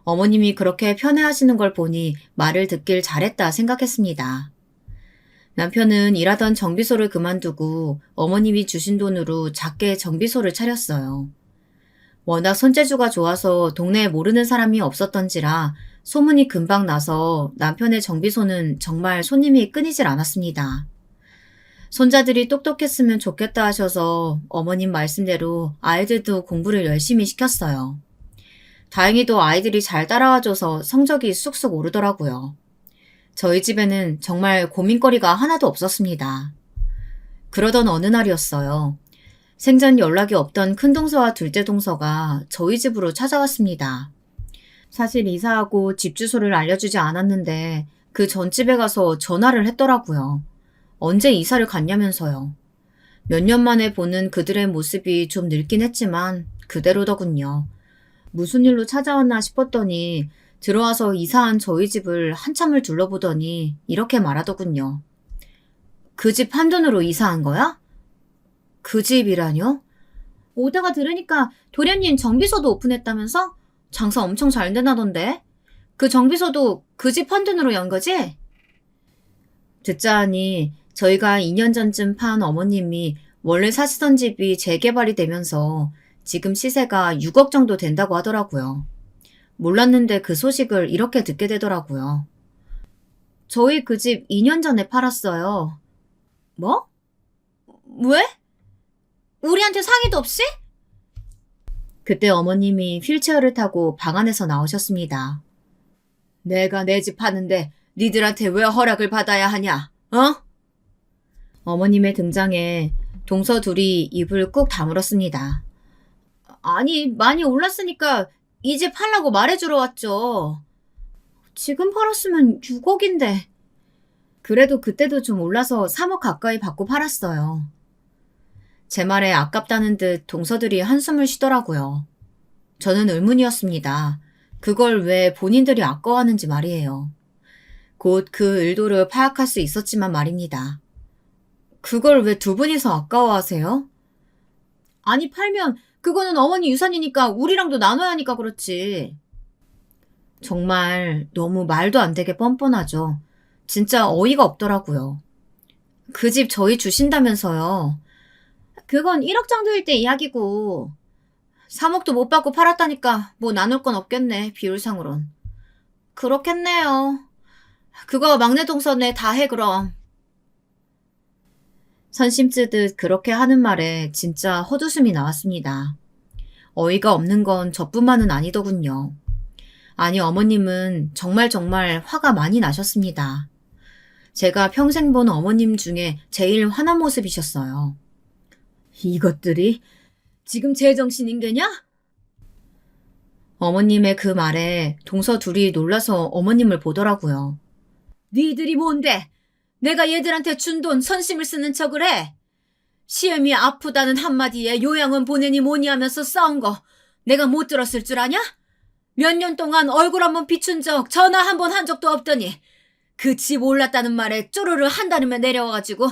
어머님이 그렇게 편애하시는 걸 보니 말을 듣길 잘했다 생각했습니다. 남편은 일하던 정비소를 그만두고 어머님이 주신 돈으로 작게 정비소를 차렸어요. 워낙 손재주가 좋아서 동네에 모르는 사람이 없었던지라 소문이 금방 나서 남편의 정비소는 정말 손님이 끊이질 않았습니다. 손자들이 똑똑했으면 좋겠다 하셔서 어머님 말씀대로 아이들도 공부를 열심히 시켰어요. 다행히도 아이들이 잘 따라와줘서 성적이 쑥쑥 오르더라고요. 저희 집에는 정말 고민거리가 하나도 없었습니다. 그러던 어느 날이었어요. 생전 연락이 없던 큰동서와 둘째 동서가 저희 집으로 찾아왔습니다. 사실 이사하고 집 주소를 알려주지 않았는데 그 전집에 가서 전화를 했더라고요. 언제 이사를 갔냐면서요. 몇 년 만에 보는 그들의 모습이 좀 늙긴 했지만 그대로더군요. 무슨 일로 찾아왔나 싶었더니 들어와서 이사한 저희 집을 한참을 둘러보더니 이렇게 말하더군요. 그 집 한돈으로 이사한 거야? 그 집이라뇨? 오다가 들으니까 도련님 정비소도 오픈했다면서? 장사 엄청 잘 되나던데? 그 정비소도 그 집 한돈으로 연 거지? 듣자 하니 저희가 2년 전쯤 판 어머님이 원래 사시던 집이 재개발이 되면서 지금 시세가 6억 정도 된다고 하더라고요. 몰랐는데 그 소식을 이렇게 듣게 되더라고요. 저희 그 집 2년 전에 팔았어요. 뭐? 왜? 우리한테 상의도 없이? 그때 어머님이 휠체어를 타고 방 안에서 나오셨습니다. 내가 내 집 파는데 니들한테 왜 허락을 받아야 하냐? 어? 어머님의 등장에 동서 둘이 입을 꾹 다물었습니다. 아니, 많이 올랐으니까 이제 팔라고 말해주러 왔죠. 지금 팔았으면 6억인데. 그래도 그때도 좀 올라서 3억 가까이 받고 팔았어요. 제 말에 아깝다는 듯 동서들이 한숨을 쉬더라고요. 저는 의문이었습니다. 그걸 왜 본인들이 아까워하는지 말이에요. 곧 그 의도를 파악할 수 있었지만 말입니다. 그걸 왜 두 분이서 아까워하세요? 아니, 팔면 그거는 어머니 유산이니까 우리랑도 나눠야 하니까 그렇지. 정말 너무 말도 안 되게 뻔뻔하죠. 진짜 어이가 없더라고요. 그 집 저희 주신다면서요. 그건 1억 정도일 때 이야기고 3억도 못 받고 팔았다니까 뭐 나눌 건 없겠네, 비율상으론. 그렇겠네요. 그거 막내 동서네 다 해 그럼. 선심 쓰듯 그렇게 하는 말에 진짜 헛웃음이 나왔습니다. 어이가 없는 건 저뿐만은 아니더군요. 아니 어머님은 정말 화가 많이 나셨습니다. 제가 평생 본 어머님 중에 제일 화난 모습이셨어요. 이것들이 지금 제정신인게냐? 어머님의 그 말에 동서 둘이 놀라서 어머님을 보더라고요. 니들이 뭔데? 내가 얘들한테 준 돈 선심을 쓰는 척을 해? 시엠이 아프다는 한마디에 요양원 보내니 뭐니 하면서 싸운 거 내가 못 들었을 줄 아냐? 몇 년 동안 얼굴 한번 비춘 적 전화 한 번 한 적도 없더니 그 집 올랐다는 말에 쪼르르 한다르며 내려와가지고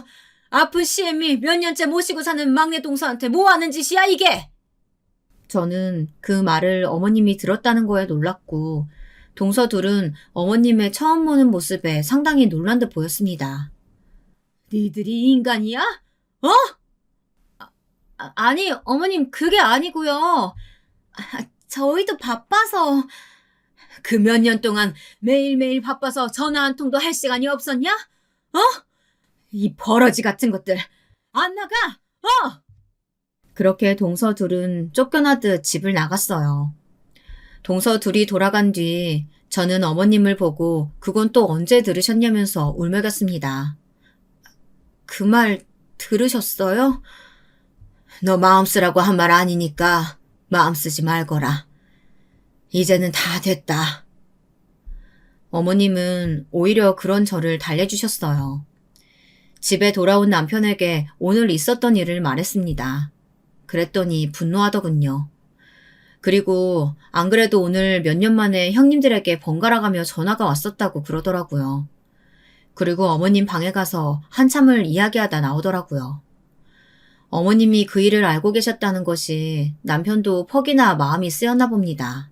아픈 시엠이 몇 년째 모시고 사는 막내 동서한테 뭐 하는 짓이야 이게? 저는 그 말을 어머님이 들었다는 거에 놀랐고 동서 둘은 어머님의 처음 보는 모습에 상당히 놀란 듯 보였습니다. 니들이 인간이야? 어? 아니 어머님 그게 아니고요. 저희도 바빠서. 그 몇 년 동안 매일매일 바빠서 전화 한 통도 할 시간이 없었냐? 어? 이 버러지 같은 것들. 안 나가? 어? 그렇게 동서 둘은 쫓겨나듯 집을 나갔어요. 동서 둘이 돌아간 뒤 저는 어머님을 보고 그건 또 언제 들으셨냐면서 울먹였습니다. 그 말 들으셨어요? 너 마음 쓰라고 한 말 아니니까 마음 쓰지 말거라. 이제는 다 됐다. 어머님은 오히려 그런 저를 달래주셨어요. 집에 돌아온 남편에게 오늘 있었던 일을 말했습니다. 그랬더니 분노하더군요. 그리고 안 그래도 오늘 몇 년 만에 형님들에게 번갈아 가며 전화가 왔었다고 그러더라고요. 그리고 어머님 방에 가서 한참을 이야기하다 나오더라고요. 어머님이 그 일을 알고 계셨다는 것이 남편도 퍽이나 마음이 쓰였나 봅니다.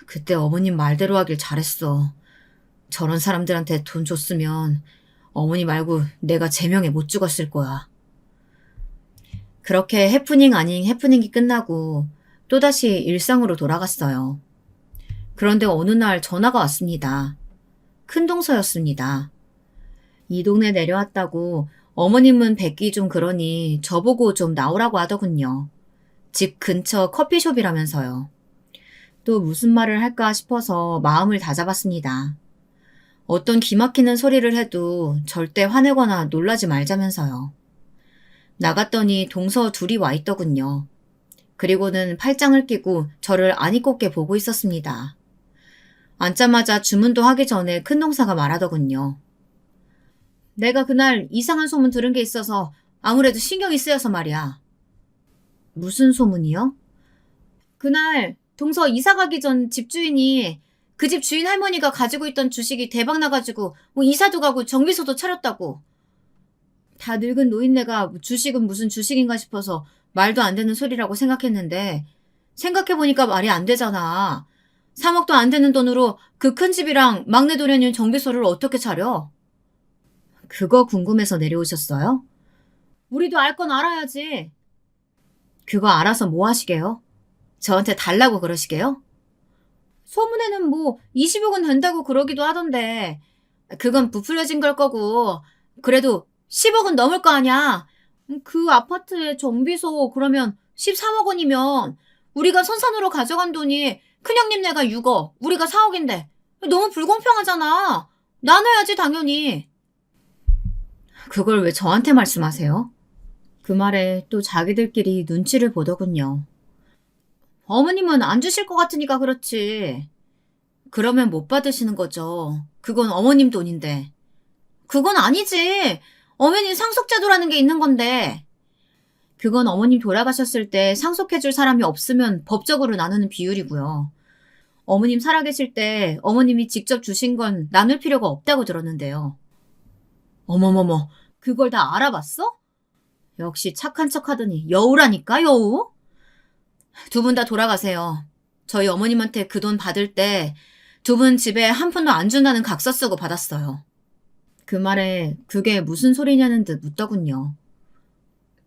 그때 어머님 말대로 하길 잘했어. 저런 사람들한테 돈 줬으면 어머니 말고 내가 제명에 못 죽었을 거야. 그렇게 해프닝 아닌 해프닝이 끝나고 또다시 일상으로 돌아갔어요. 그런데 어느 날 전화가 왔습니다. 큰 동서였습니다. 이 동네 내려왔다고 어머님은 뵙기 좀 그러니 저보고 좀 나오라고 하더군요. 집 근처 커피숍이라면서요. 또 무슨 말을 할까 싶어서 마음을 다잡았습니다. 어떤 기막히는 소리를 해도 절대 화내거나 놀라지 말자면서요. 나갔더니 동서 둘이 와 있더군요. 그리고는 팔짱을 끼고 저를 아니꼽게 보고 있었습니다. 앉자마자 주문도 하기 전에 큰 동사가 말하더군요. 내가 그날 이상한 소문 들은 게 있어서 아무래도 신경이 쓰여서 말이야. 무슨 소문이요? 그날 동서 이사 가기 전 집주인이 그 집 주인 할머니가 가지고 있던 주식이 대박 나가지고 뭐 이사도 가고 정비소도 차렸다고. 다 늙은 노인네가 주식은 무슨 주식인가 싶어서 말도 안 되는 소리라고 생각했는데 생각해보니까 말이 안 되잖아. 3억도 안 되는 돈으로 그 큰 집이랑 막내 도련님 정비소를 어떻게 차려? 그거 궁금해서 내려오셨어요? 우리도 알 건 알아야지. 그거 알아서 뭐 하시게요? 저한테 달라고 그러시게요? 소문에는 뭐 20억은 된다고 그러기도 하던데 그건 부풀려진 걸 거고 그래도 10억은 넘을 거 아니야. 그 아파트의 정비소 그러면 13억 원이면 우리가 선산으로 가져간 돈이 큰형님네가 6억, 우리가 4억인데 너무 불공평하잖아. 나눠야지 당연히. 그걸 왜 저한테 말씀하세요? 그 말에 또 자기들끼리 눈치를 보더군요. 어머님은 안 주실 것 같으니까 그렇지. 그러면 못 받으시는 거죠. 그건 어머님 돈인데. 그건 아니지. 어머님 상속제도라는 게 있는 건데. 그건 어머님 돌아가셨을 때 상속해줄 사람이 없으면 법적으로 나누는 비율이고요. 어머님 살아계실 때 어머님이 직접 주신 건 나눌 필요가 없다고 들었는데요. 어머머머, 그걸 다 알아봤어? 역시 착한 척 하더니 여우라니까, 여우? 두 분 다 돌아가세요. 저희 어머님한테 그 돈 받을 때 두 분 집에 한 푼도 안 준다는 각서 쓰고 받았어요. 그 말에 그게 무슨 소리냐는 듯 묻더군요.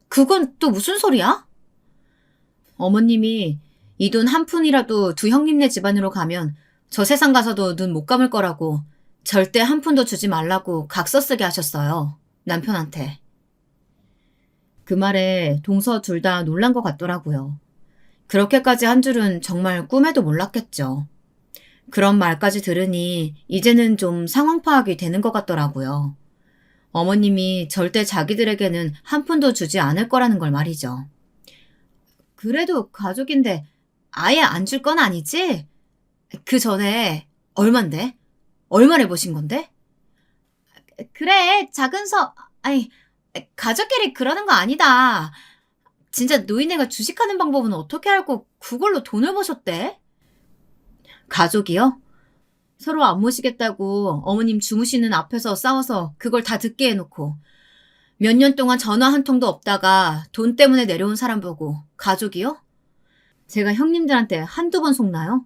그건 또 무슨 소리야? 어머님이 이 돈 한 푼이라도 두 형님네 집안으로 가면 저 세상 가서도 눈 못 감을 거라고 절대 한 푼도 주지 말라고 각서 쓰게 하셨어요. 남편한테. 그 말에 동서 둘 다 놀란 것 같더라고요. 그렇게까지 한 줄은 정말 꿈에도 몰랐겠죠. 그런 말까지 들으니 이제는 좀 상황 파악이 되는 것 같더라고요. 어머님이 절대 자기들에게는 한 푼도 주지 않을 거라는 걸 말이죠. 그래도 가족인데 아예 안 줄 건 아니지? 그 전에 얼만데? 얼마 내보신 건데? 그래, 아니, 가족끼리 그러는 거 아니다. 진짜 노인네가 주식하는 방법은 어떻게 알고 그걸로 돈을 버셨대? 가족이요? 서로 안 모시겠다고 어머님 주무시는 앞에서 싸워서 그걸 다 듣게 해놓고 몇 년 동안 전화 한 통도 없다가 돈 때문에 내려온 사람 보고 가족이요? 제가 형님들한테 한두 번 속나요?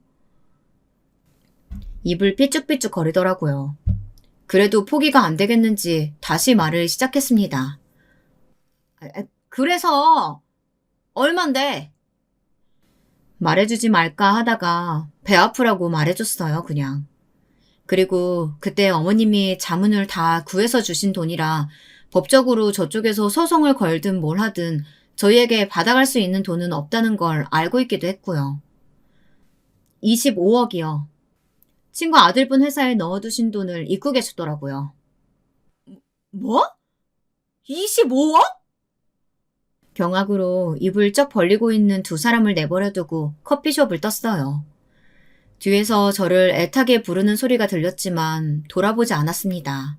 입을 삐쭉삐쭉 거리더라고요. 그래도 포기가 안 되겠는지 다시 말을 시작했습니다. 그래서 얼만데? 말해주지 말까 하다가 배 아프라고 말해줬어요, 그냥. 그리고 그때 어머님이 자문을 다 구해서 주신 돈이라 법적으로 저쪽에서 소송을 걸든 뭘 하든 저희에게 받아갈 수 있는 돈은 없다는 걸 알고 있기도 했고요. 25억이요. 친구 아들분 회사에 넣어두신 돈을 잊고 계시더라고요. 뭐? 25억? 경악으로 입을 쩍 벌리고 있는 두 사람을 내버려두고 커피숍을 떴어요. 뒤에서 저를 애타게 부르는 소리가 들렸지만 돌아보지 않았습니다.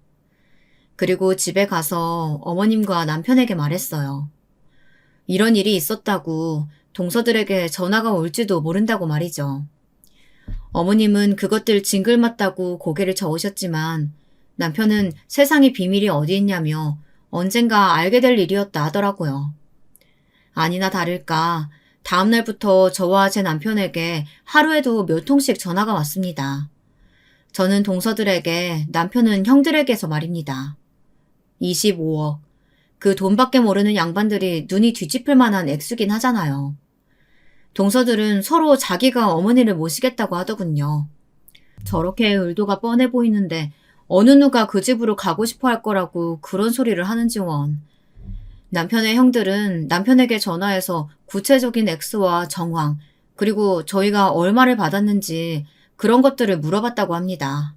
그리고 집에 가서 어머님과 남편에게 말했어요. 이런 일이 있었다고 동서들에게 전화가 올지도 모른다고 말이죠. 어머님은 그것들 징글맞다고 고개를 저으셨지만 남편은 세상에 비밀이 어디 있냐며 언젠가 알게 될 일이었다 하더라고요. 아니나 다를까 다음날부터 저와 제 남편에게 하루에도 몇 통씩 전화가 왔습니다. 저는 동서들에게, 남편은 형들에게서 말입니다. 25억. 그 돈밖에 모르는 양반들이 눈이 뒤집힐 만한 액수긴 하잖아요. 동서들은 서로 자기가 어머니를 모시겠다고 하더군요. 저렇게 의도가 뻔해 보이는데 어느 누가 그 집으로 가고 싶어 할 거라고 그런 소리를 하는지 원. 남편의 형들은 남편에게 전화해서 구체적인 액수와 정황, 그리고 저희가 얼마를 받았는지 그런 것들을 물어봤다고 합니다.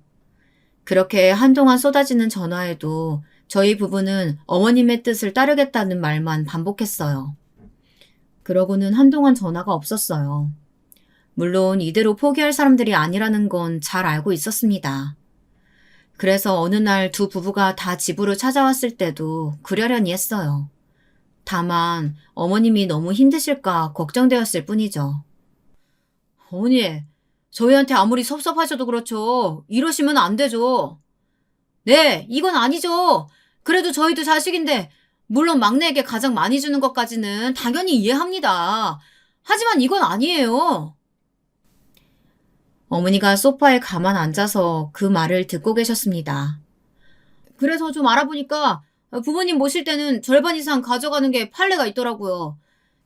그렇게 한동안 쏟아지는 전화에도 저희 부부는 어머님의 뜻을 따르겠다는 말만 반복했어요. 그러고는 한동안 전화가 없었어요. 물론 이대로 포기할 사람들이 아니라는 건 잘 알고 있었습니다. 그래서 어느 날 두 부부가 다 집으로 찾아왔을 때도 그러려니 했어요. 다만 어머님이 너무 힘드실까 걱정되었을 뿐이죠. 어머니, 저희한테 아무리 섭섭하셔도 그렇죠. 이러시면 안 되죠. 네, 이건 아니죠. 그래도 저희도 자식인데 물론 막내에게 가장 많이 주는 것까지는 당연히 이해합니다. 하지만 이건 아니에요. 어머니가 소파에 가만 앉아서 그 말을 듣고 계셨습니다. 그래서 좀 알아보니까 부모님 모실 때는 절반 이상 가져가는 게 판례가 있더라고요.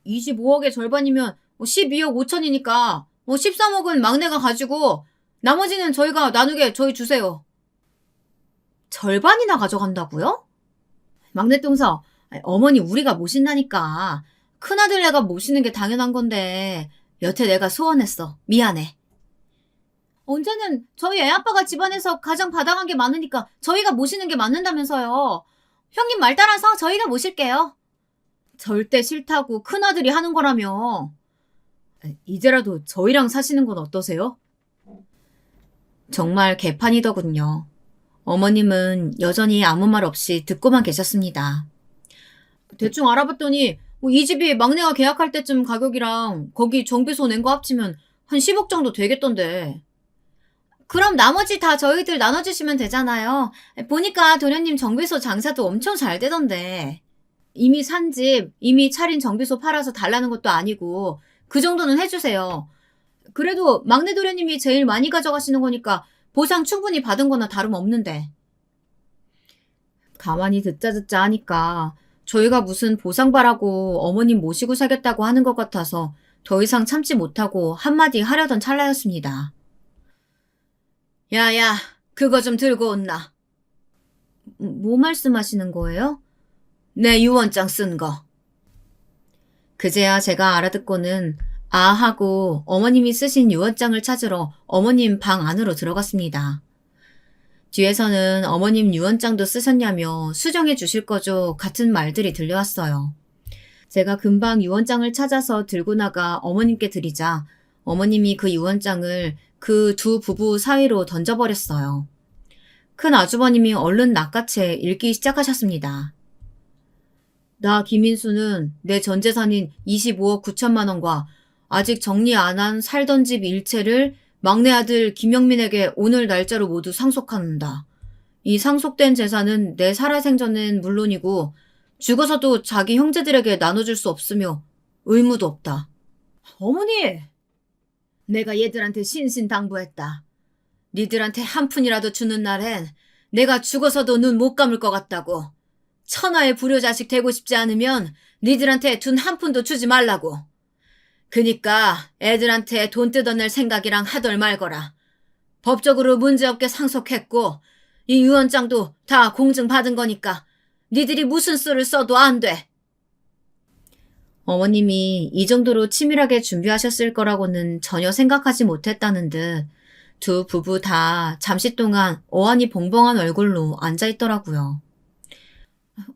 25억의 절반이면 12억 5천이니까 13억은 막내가 가지고 나머지는 저희가 나누게 저희 주세요. 절반이나 가져간다고요? 막내 동서, 어머니 우리가 모신다니까. 큰아들 내가 모시는 게 당연한 건데 여태 내가 소원했어. 미안해. 언제는 저희 애아빠가 집안에서 가장 받아간 게 많으니까 저희가 모시는 게 맞는다면서요. 형님 말 따라서 저희가 모실게요. 절대 싫다고 큰아들이 하는 거라며. 이제라도 저희랑 사시는 건 어떠세요? 정말 개판이더군요. 어머님은 여전히 아무 말 없이 듣고만 계셨습니다. 대충 알아봤더니 이 집이 막내가 계약할 때쯤 가격이랑 거기 정비소 낸 거 합치면 한 10억 정도 되겠던데. 그럼 나머지 다 저희들 나눠주시면 되잖아요. 보니까 도련님 정비소 장사도 엄청 잘 되던데. 이미 산 집, 이미 차린 정비소 팔아서 달라는 것도 아니고 그 정도는 해주세요. 그래도 막내 도련님이 제일 많이 가져가시는 거니까 보상 충분히 받은 거나 다름없는데. 가만히 듣자 하니까 저희가 무슨 보상 바라고 어머님 모시고 살겠다고 하는 것 같아서 더 이상 참지 못하고 한마디 하려던 찰나였습니다. 야야, 그거 좀 들고 온나. 뭐 말씀하시는 거예요? 내 유언장 쓴 거. 그제야 제가 알아듣고는 아 하고 어머님이 쓰신 유언장을 찾으러 어머님 방 안으로 들어갔습니다. 뒤에서는 어머님 유언장도 쓰셨냐며 수정해 주실 거죠 같은 말들이 들려왔어요. 제가 금방 유언장을 찾아서 들고 나가 어머님께 드리자 어머님이 그 유언장을 그 두 부부 사이로 던져버렸어요. 큰 아주버님이 얼른 낚아채 읽기 시작하셨습니다. 나 김인수는 내 전 재산인 25억 9천만 원과 아직 정리 안 한 살던 집 일체를 막내 아들 김영민에게 오늘 날짜로 모두 상속한다. 이 상속된 재산은 내 살아생전엔 물론이고 죽어서도 자기 형제들에게 나눠줄 수 없으며 의무도 없다. 어머니! 내가 얘들한테 신신당부했다. 니들한테 한 푼이라도 주는 날엔 내가 죽어서도 눈 못 감을 것 같다고. 천하의 불효자식 되고 싶지 않으면 니들한테 돈 한 푼도 주지 말라고. 그니까 애들한테 돈 뜯어낼 생각이랑 하덜 말거라. 법적으로 문제없게 상속했고 이 유언장도 다 공증받은 거니까 니들이 무슨 수를 써도 안 돼. 어머님이 이 정도로 치밀하게 준비하셨을 거라고는 전혀 생각하지 못했다는 듯 두 부부 다 잠시 동안 어안이 벙벙한 얼굴로 앉아있더라고요.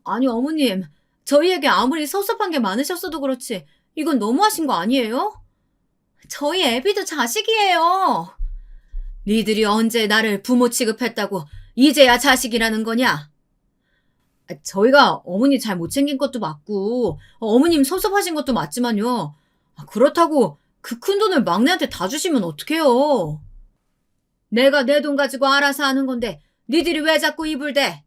아니 어머님, 저희에게 아무리 섭섭한 게 많으셨어도 그렇지 이건 너무하신 거 아니에요? 저희 애비도 자식이에요. 니들이 언제 나를 부모 취급했다고 이제야 자식이라는 거냐? 저희가 어머니 잘 못 챙긴 것도 맞고 어머님 섭섭하신 것도 맞지만요. 그렇다고 그 큰 돈을 막내한테 다 주시면 어떡해요? 내가 내 돈 가지고 알아서 하는 건데 니들이 왜 자꾸 입을 대?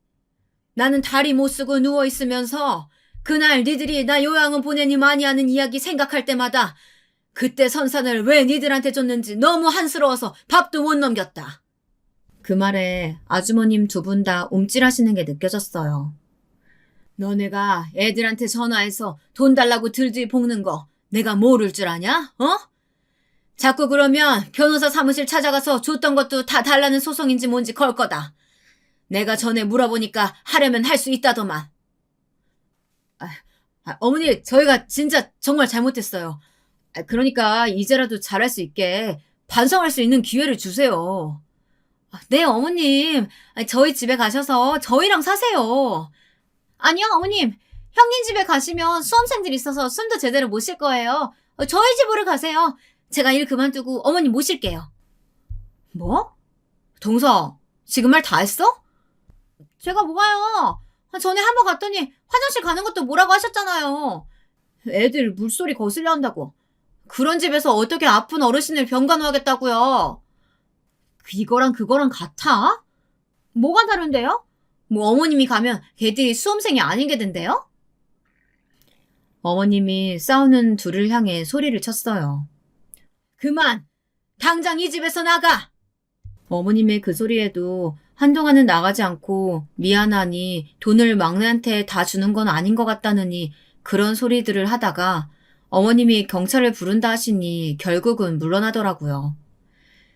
나는 다리 못 쓰고 누워있으면서 그날 니들이 나 요양원 보내니 많이 하는 이야기 생각할 때마다 그때 선산을 왜 니들한테 줬는지 너무 한스러워서 밥도 못 넘겼다. 그 말에 아주머님 두 분 다 움찔하시는 게 느껴졌어요. 너네가 애들한테 전화해서 돈 달라고 들들 볶는 거 내가 모를 줄 아냐? 어? 자꾸 그러면 변호사 사무실 찾아가서 줬던 것도 다 달라는 소송인지 뭔지 걸 거다. 내가 전에 물어보니까 하려면 할 수 있다더만. 어머니, 저희가 진짜 정말 잘못했어요. 그러니까 이제라도 잘할 수 있게 반성할 수 있는 기회를 주세요. 네, 어머님. 저희 집에 가셔서 저희랑 사세요. 아니요, 어머님. 형님 집에 가시면 수험생들이 있어서 숨도 제대로 못 쉴 거예요. 저희 집으로 가세요. 제가 일 그만두고 어머님 모실게요. 뭐? 동서, 지금 말 다 했어? 제가 뭐가요? 전에 한번 갔더니 화장실 가는 것도 뭐라고 하셨잖아요. 애들 물소리 거슬려 한다고. 그런 집에서 어떻게 아픈 어르신을 병간호하겠다고요? 이거랑 그거랑 같아? 뭐가 다른데요? 뭐 어머님이 가면 걔들이 수험생이 아닌 게 된대요? 어머님이 싸우는 둘을 향해 소리를 쳤어요. 그만! 당장 이 집에서 나가! 어머님의 그 소리에도 한동안은 나가지 않고 미안하니 돈을 막내한테 다 주는 건 아닌 것 같다느니 그런 소리들을 하다가 어머님이 경찰을 부른다 하시니 결국은 물러나더라고요.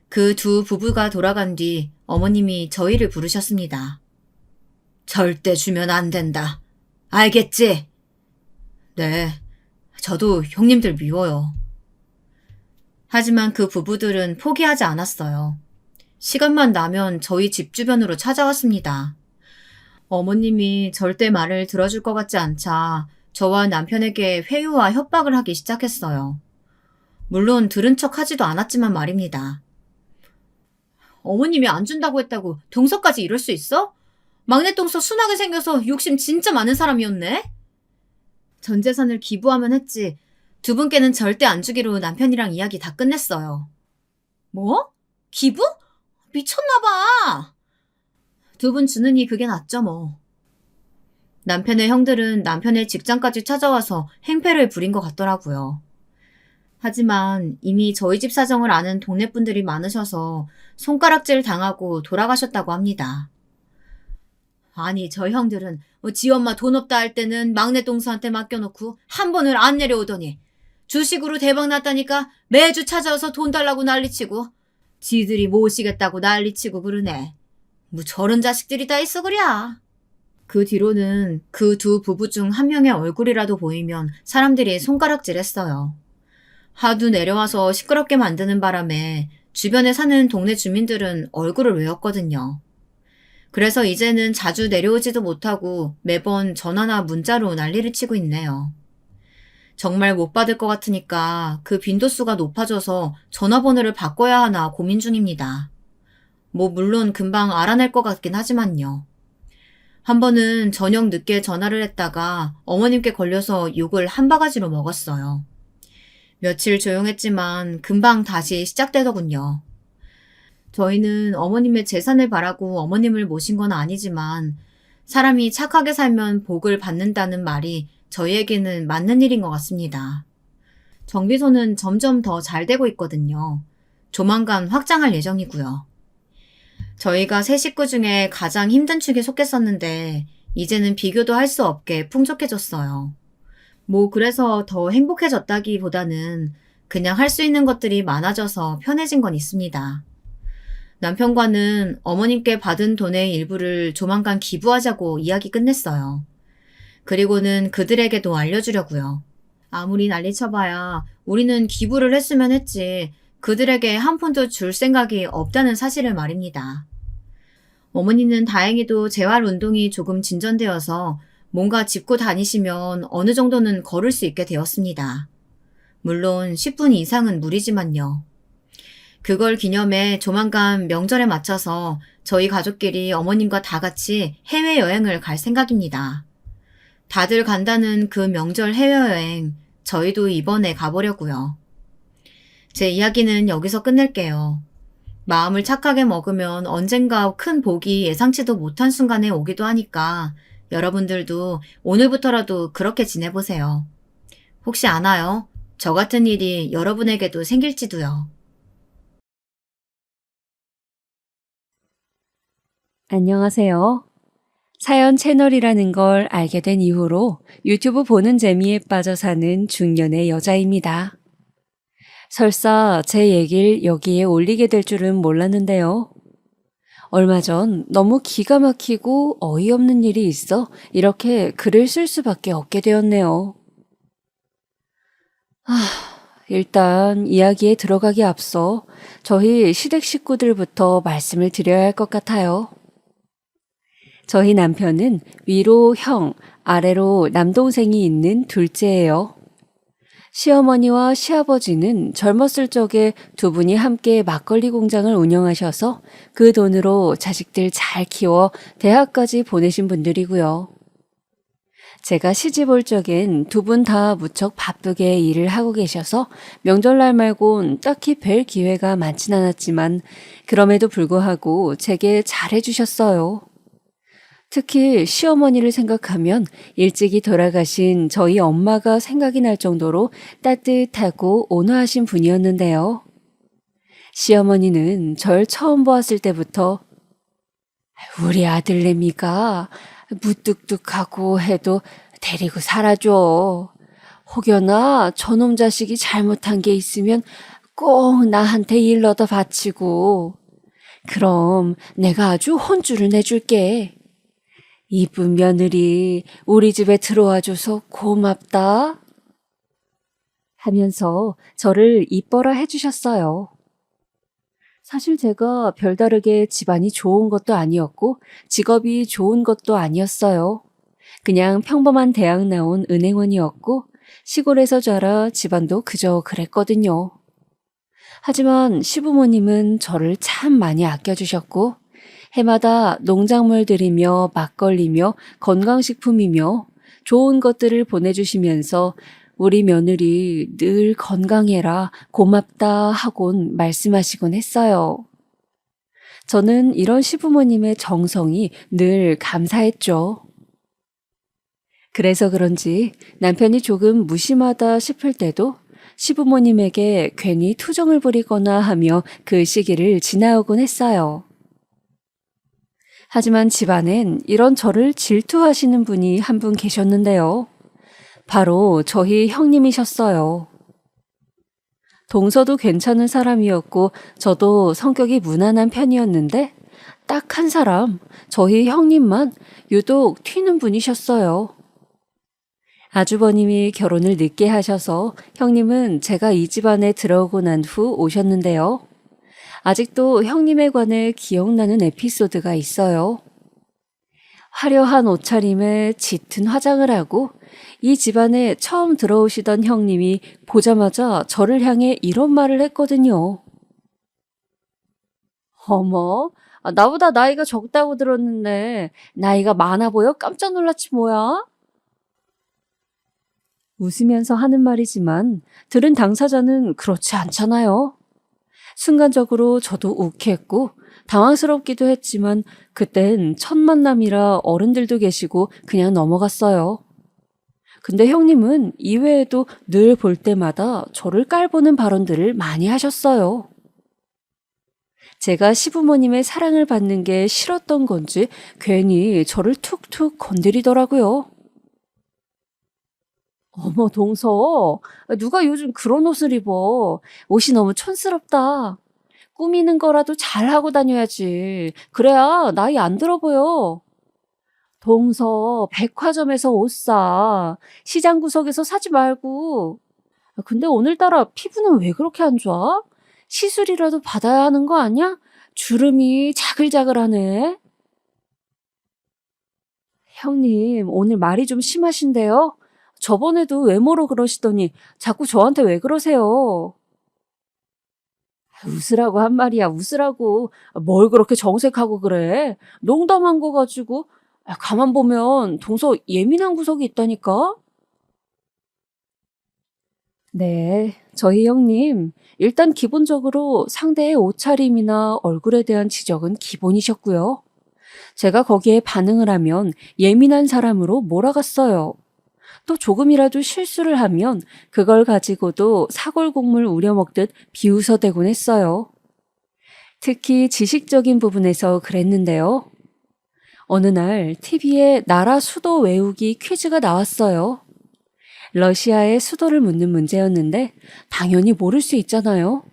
그 두 부부가 돌아간 뒤 어머님이 저희를 부르셨습니다. 절대 주면 안 된다. 알겠지? 네, 저도 형님들 미워요. 하지만 그 부부들은 포기하지 않았어요. 시간만 나면 저희 집 주변으로 찾아왔습니다. 어머님이 절대 말을 들어줄 것 같지 않자 저와 남편에게 회유와 협박을 하기 시작했어요. 물론 들은 척 하지도 않았지만 말입니다. 어머님이 안 준다고 했다고 동서까지 이럴 수 있어? 막내 동서 순하게 생겨서 욕심 진짜 많은 사람이었네? 전 재산을 기부하면 했지 두 분께는 절대 안 주기로 남편이랑 이야기 다 끝냈어요. 뭐? 기부? 미쳤나봐. 두 분 주느니 그게 낫죠 뭐. 남편의 형들은 남편의 직장까지 찾아와서 행패를 부린 것 같더라고요. 하지만 이미 저희 집 사정을 아는 동네 분들이 많으셔서 손가락질 당하고 돌아가셨다고 합니다. 아니 저 형들은 지 엄마 돈 없다 할 때는 막내 동서한테 맡겨놓고 한 번을 안 내려오더니 주식으로 대박 났다니까 매주 찾아와서 돈 달라고 난리치고 지들이 모시겠다고 난리치고 그러네. 뭐 저런 자식들이 다 있어 그랴. 그 뒤로는 그 두 부부 중 한 명의 얼굴이라도 보이면 사람들이 손가락질했어요. 하도 내려와서 시끄럽게 만드는 바람에 주변에 사는 동네 주민들은 얼굴을 외웠거든요. 그래서 이제는 자주 내려오지도 못하고 매번 전화나 문자로 난리를 치고 있네요. 정말 못 받을 것 같으니까 그 빈도수가 높아져서 전화번호를 바꿔야 하나 고민 중입니다. 뭐 물론 금방 알아낼 것 같긴 하지만요. 한 번은 저녁 늦게 전화를 했다가 어머님께 걸려서 욕을 한 바가지로 먹었어요. 며칠 조용했지만 금방 다시 시작되더군요. 저희는 어머님의 재산을 바라고 어머님을 모신 건 아니지만 사람이 착하게 살면 복을 받는다는 말이 저희에게는 맞는 일인 것 같습니다. 정비소는 점점 더 잘 되고 있거든요. 조만간 확장할 예정이고요. 저희가 세 식구 중에 가장 힘든 축에 속했었는데 이제는 비교도 할 수 없게 풍족해졌어요. 뭐 그래서 더 행복해졌다기보다는 그냥 할 수 있는 것들이 많아져서 편해진 건 있습니다. 남편과는 어머님께 받은 돈의 일부를 조만간 기부하자고 이야기 끝냈어요. 그리고는 그들에게도 알려주려고요. 아무리 난리쳐봐야 우리는 기부를 했으면 했지 그들에게 한 푼도 줄 생각이 없다는 사실을 말입니다. 어머니는 다행히도 재활운동이 조금 진전되어서 뭔가 짚고 다니시면 어느 정도는 걸을 수 있게 되었습니다. 물론 10분 이상은 무리지만요. 그걸 기념해 조만간 명절에 맞춰서 저희 가족끼리 어머님과 다 같이 해외여행을 갈 생각입니다. 다들 간다는 그 명절 해외여행 저희도 이번에 가보려고요. 제 이야기는 여기서 끝낼게요. 마음을 착하게 먹으면 언젠가 큰 복이 예상치도 못한 순간에 오기도 하니까 여러분들도 오늘부터라도 그렇게 지내보세요. 혹시 아나요? 저 같은 일이 여러분에게도 생길지도요. 안녕하세요. 사연 채널이라는 걸 알게 된 이후로 유튜브 보는 재미에 빠져 사는 중년의 여자입니다. 설사 제 얘기를 여기에 올리게 될 줄은 몰랐는데요. 얼마 전 너무 기가 막히고 어이없는 일이 있어 이렇게 글을 쓸 수밖에 없게 되었네요. 일단 이야기에 들어가기 앞서 저희 시댁 식구들부터 말씀을 드려야 할 것 같아요. 저희 남편은 위로 형, 아래로 남동생이 있는 둘째예요. 시어머니와 시아버지는 젊었을 적에 두 분이 함께 막걸리 공장을 운영하셔서 그 돈으로 자식들 잘 키워 대학까지 보내신 분들이고요. 제가 시집 올 적엔 두 분 다 무척 바쁘게 일을 하고 계셔서 명절날 말곤 딱히 뵐 기회가 많진 않았지만 그럼에도 불구하고 제게 잘해주셨어요. 특히 시어머니를 생각하면 일찍이 돌아가신 저희 엄마가 생각이 날 정도로 따뜻하고 온화하신 분이었는데요. 시어머니는 절 처음 보았을 때부터 우리 아들내미가 무뚝뚝하고 해도 데리고 살아줘. 혹여나 저놈 자식이 잘못한 게 있으면 꼭 나한테 일러다 바치고 그럼 내가 아주 혼쭐을 내줄게. 이쁜 며느리 우리 집에 들어와줘서 고맙다 하면서 저를 이뻐라 해주셨어요. 사실 제가 별다르게 집안이 좋은 것도 아니었고 직업이 좋은 것도 아니었어요. 그냥 평범한 대학 나온 은행원이었고 시골에서 자라 집안도 그저 그랬거든요. 하지만 시부모님은 저를 참 많이 아껴주셨고 해마다 농작물 들이며 막걸리며 건강식품이며 좋은 것들을 보내주시면서 우리 며느리 늘 건강해라 고맙다 하곤 말씀하시곤 했어요. 저는 이런 시부모님의 정성이 늘 감사했죠. 그래서 그런지 남편이 조금 무심하다 싶을 때도 시부모님에게 괜히 투정을 부리거나 하며 그 시기를 지나오곤 했어요. 하지만 집안엔 이런 저를 질투하시는 분이 한 분 계셨는데요. 바로 저희 형님이셨어요. 동서도 괜찮은 사람이었고 저도 성격이 무난한 편이었는데 딱 한 사람, 저희 형님만 유독 튀는 분이셨어요. 아주버님이 결혼을 늦게 하셔서 형님은 제가 이 집안에 들어오고 난 후 오셨는데요. 아직도 형님에 관해 기억나는 에피소드가 있어요. 화려한 옷차림에 짙은 화장을 하고 이 집안에 처음 들어오시던 형님이 보자마자 저를 향해 이런 말을 했거든요. 어머, 나보다 나이가 적다고 들었는데 나이가 많아 보여 깜짝 놀랐지 뭐야? 웃으면서 하는 말이지만 들은 당사자는 그렇지 않잖아요. 순간적으로 저도 욱했고 당황스럽기도 했지만 그땐 첫 만남이라 어른들도 계시고 그냥 넘어갔어요. 근데 형님은 이외에도 늘 볼 때마다 저를 깔보는 발언들을 많이 하셨어요. 제가 시부모님의 사랑을 받는 게 싫었던 건지 괜히 저를 툭툭 건드리더라고요. 어머, 동서. 누가 요즘 그런 옷을 입어. 옷이 너무 촌스럽다. 꾸미는 거라도 잘하고 다녀야지. 그래야 나이 안 들어 보여. 동서, 백화점에서 옷 사. 시장 구석에서 사지 말고. 근데 오늘따라 피부는 왜 그렇게 안 좋아? 시술이라도 받아야 하는 거 아니야? 주름이 자글자글하네. 형님, 오늘 말이 좀 심하신데요? 저번에도 외모로 그러시더니 자꾸 저한테 왜 그러세요? 웃으라고 한 말이야, 웃으라고. 뭘 그렇게 정색하고 그래? 농담한 거 가지고. 가만 보면 동서 예민한 구석이 있다니까? 네, 저희 형님, 일단 기본적으로 상대의 옷차림이나 얼굴에 대한 지적은 기본이셨고요. 제가 거기에 반응을 하면 예민한 사람으로 몰아갔어요. 또 조금이라도 실수를 하면 그걸 가지고도 사골국물 우려먹듯 비웃어대곤 했어요. 특히 지식적인 부분에서 그랬는데요. 어느 날 TV에 나라 수도 외우기 퀴즈가 나왔어요. 러시아의 수도를 묻는 문제였는데 당연히 모를 수 있잖아요.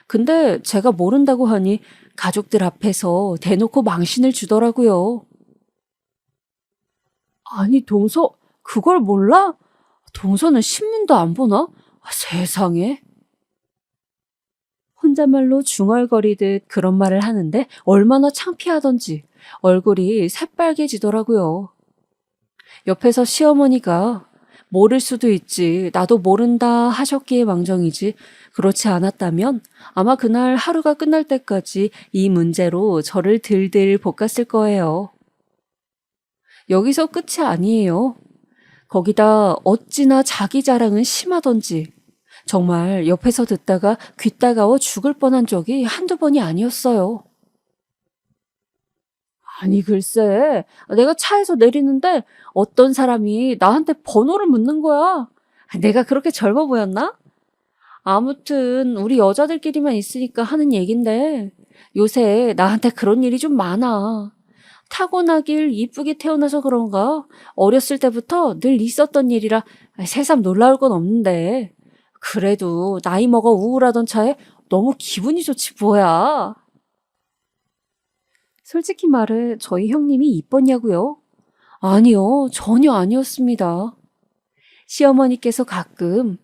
근데 제가 모른다고 하니 가족들 앞에서 대놓고 망신을 주더라고요. 아니, 동서, 그걸 몰라? 동서는 신문도 안 보나? 세상에. 혼잣말로 중얼거리듯 그런 말을 하는데 얼마나 창피하던지 얼굴이 새빨개지더라고요. 옆에서 시어머니가 모를 수도 있지, 나도 모른다 하셨기에 망정이지, 그렇지 않았다면 아마 그날 하루가 끝날 때까지 이 문제로 저를 들들 볶았을 거예요. 여기서 끝이 아니에요. 거기다 어찌나 자기 자랑은 심하던지 정말 옆에서 듣다가 귀 따가워 죽을 뻔한 적이 한두 번이 아니었어요. 아니, 글쎄, 내가 차에서 내리는데 어떤 사람이 나한테 번호를 묻는 거야. 내가 그렇게 젊어 보였나? 아무튼 우리 여자들끼리만 있으니까 하는 얘긴데 요새 나한테 그런 일이 좀 많아. 타고나길 이쁘게 태어나서 그런가? 어렸을 때부터 늘 있었던 일이라 새삼 놀라울 건 없는데. 그래도 나이 먹어 우울하던 차에 너무 기분이 좋지 뭐야. 솔직히 말해 저희 형님이 이뻤냐고요? 아니요, 전혀 아니었습니다. 시어머니께서 가끔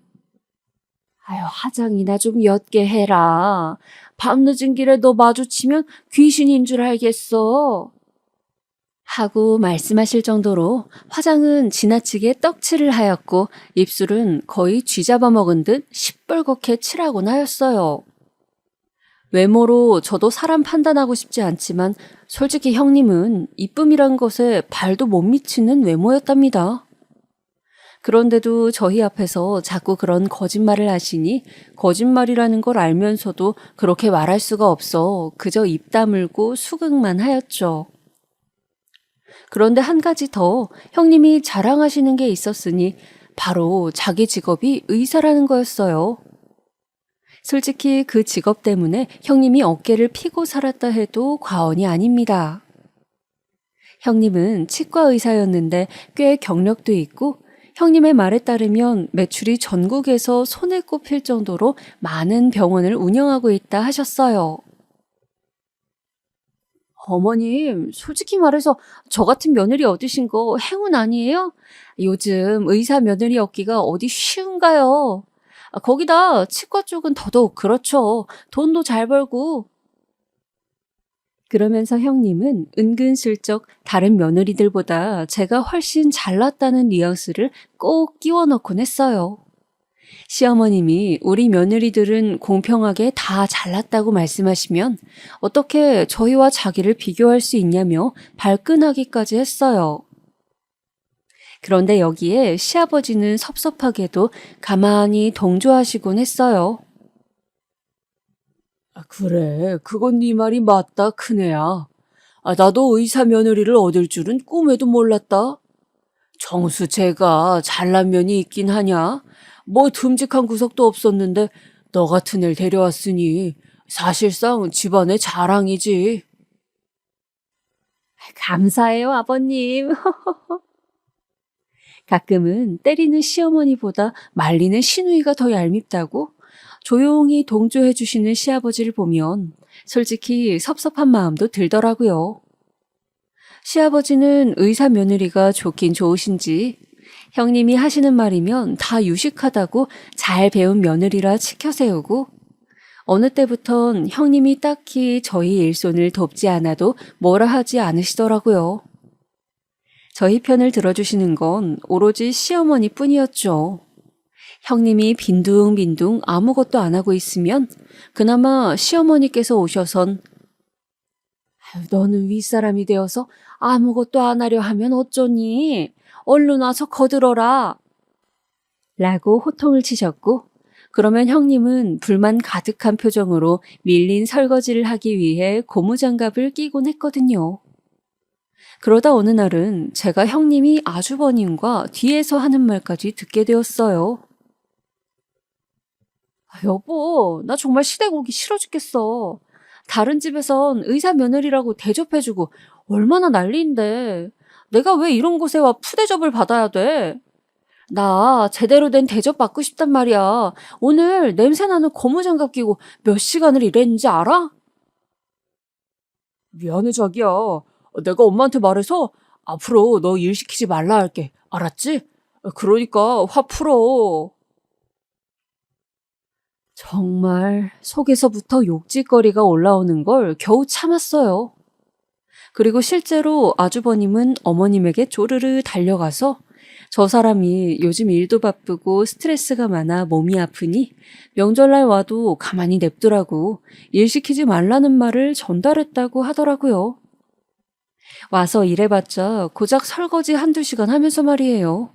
아유, 화장이나 좀 옅게 해라. 밤늦은 길에 너 마주치면 귀신인 줄 알겠어. 하고 말씀하실 정도로 화장은 지나치게 떡칠을 하였고 입술은 거의 쥐잡아 먹은 듯 시뻘겋게 칠하곤 하였어요. 외모로 저도 사람 판단하고 싶지 않지만 솔직히 형님은 이쁨이란 것에 발도 못 미치는 외모였답니다. 그런데도 저희 앞에서 자꾸 그런 거짓말을 하시니 거짓말이라는 걸 알면서도 그렇게 말할 수가 없어 그저 입 다물고 수긍만 하였죠. 그런데 한 가지 더 형님이 자랑하시는 게 있었으니 바로 자기 직업이 의사라는 거였어요. 솔직히 그 직업 때문에 형님이 어깨를 피고 살았다 해도 과언이 아닙니다. 형님은 치과 의사였는데 꽤 경력도 있고 형님의 말에 따르면 매출이 전국에서 손에 꼽힐 정도로 많은 병원을 운영하고 있다 하셨어요. 어머님, 솔직히 말해서 저 같은 며느리 얻으신 거 행운 아니에요? 요즘 의사 며느리 얻기가 어디 쉬운가요? 거기다 치과 쪽은 더더욱 그렇죠. 돈도 잘 벌고. 그러면서 형님은 은근슬쩍 다른 며느리들보다 제가 훨씬 잘났다는 뉘앙스를 꼭 끼워 넣곤 했어요. 시어머님이 우리 며느리들은 공평하게 다 잘났다고 말씀하시면 어떻게 저희와 자기를 비교할 수 있냐며 발끈하기까지 했어요. 그런데 여기에 시아버지는 섭섭하게도 가만히 동조하시곤 했어요. 그래, 그건 네 말이 맞다, 큰애야. 나도 의사 며느리를 얻을 줄은 꿈에도 몰랐다. 정수채가 잘난 면이 있긴 하냐? 뭐 듬직한 구석도 없었는데 너 같은 애를 데려왔으니 사실상 집안의 자랑이지. 감사해요, 아버님. 가끔은 때리는 시어머니보다 말리는 시누이가 더 얄밉다고 조용히 동조해 주시는 시아버지를 보면 솔직히 섭섭한 마음도 들더라고요. 시아버지는 의사 며느리가 좋긴 좋으신지 형님이 하시는 말이면 다 유식하다고 잘 배운 며느리라 치켜 세우고 어느 때부턴 형님이 딱히 저희 일손을 돕지 않아도 뭐라 하지 않으시더라고요. 저희 편을 들어주시는 건 오로지 시어머니 뿐이었죠. 형님이 빈둥빈둥 아무것도 안 하고 있으면 그나마 시어머니께서 오셔선 아유, 너는 윗사람이 되어서 아무것도 안 하려 하면 어쩌니? 얼른 와서 거들어라. 라고 호통을 치셨고 그러면 형님은 불만 가득한 표정으로 밀린 설거지를 하기 위해 고무장갑을 끼곤 했거든요. 그러다 어느 날은 제가 형님이 아주버님과 뒤에서 하는 말까지 듣게 되었어요. 여보, 나 정말 시댁 오기 싫어 죽겠어. 다른 집에선 의사 며느리라고 대접해주고 얼마나 난리인데 내가 왜 이런 곳에 와 푸대접을 받아야 돼? 나 제대로 된 대접 받고 싶단 말이야. 오늘 냄새나는 고무장갑 끼고 몇 시간을 일했는지 알아? 미안해, 자기야. 내가 엄마한테 말해서 앞으로 너 일 시키지 말라 할게. 알았지? 그러니까 화 풀어. 정말 속에서부터 욕짓거리가 올라오는 걸 겨우 참았어요. 그리고 실제로 아주버님은 어머님에게 쪼르르 달려가서 저 사람이 요즘 일도 바쁘고 스트레스가 많아 몸이 아프니 명절날 와도 가만히 냅두라고 일 시키지 말라는 말을 전달했다고 하더라고요. 와서 일해봤자 고작 설거지 한두 시간 하면서 말이에요.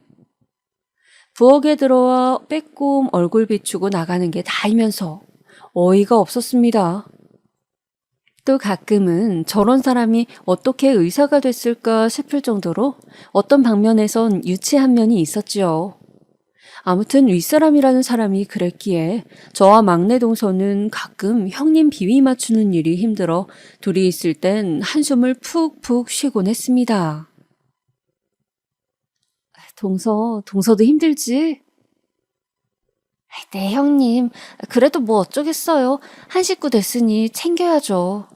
부엌에 들어와 빼꼼 얼굴 비추고 나가는 게 다이면서 어이가 없었습니다. 또 가끔은 저런 사람이 어떻게 의사가 됐을까 싶을 정도로 어떤 방면에선 유치한 면이 있었지요. 아무튼 윗사람이라는 사람이 그랬기에 저와 막내 동서는 가끔 형님 비위 맞추는 일이 힘들어 둘이 있을 땐 한숨을 푹푹 쉬곤 했습니다. 동서도 힘들지? 네, 형님. 그래도 뭐 어쩌겠어요. 한 식구 됐으니 챙겨야죠.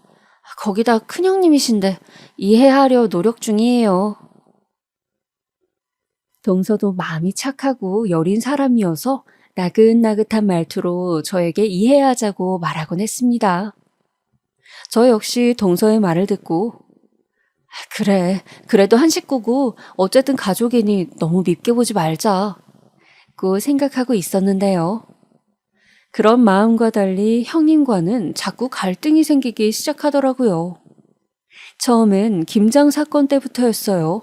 거기다 큰형님이신데 이해하려 노력 중이에요. 동서도 마음이 착하고 여린 사람이어서 나긋나긋한 말투로 저에게 이해하자고 말하곤 했습니다. 저 역시 동서의 말을 듣고 그래, 그래도 한 식구고 어쨌든 가족이니 너무 밉게 보지 말자 고 생각하고 있었는데요. 그런 마음과 달리 형님과는 자꾸 갈등이 생기기 시작하더라고요. 처음엔 김장 사건 때부터였어요.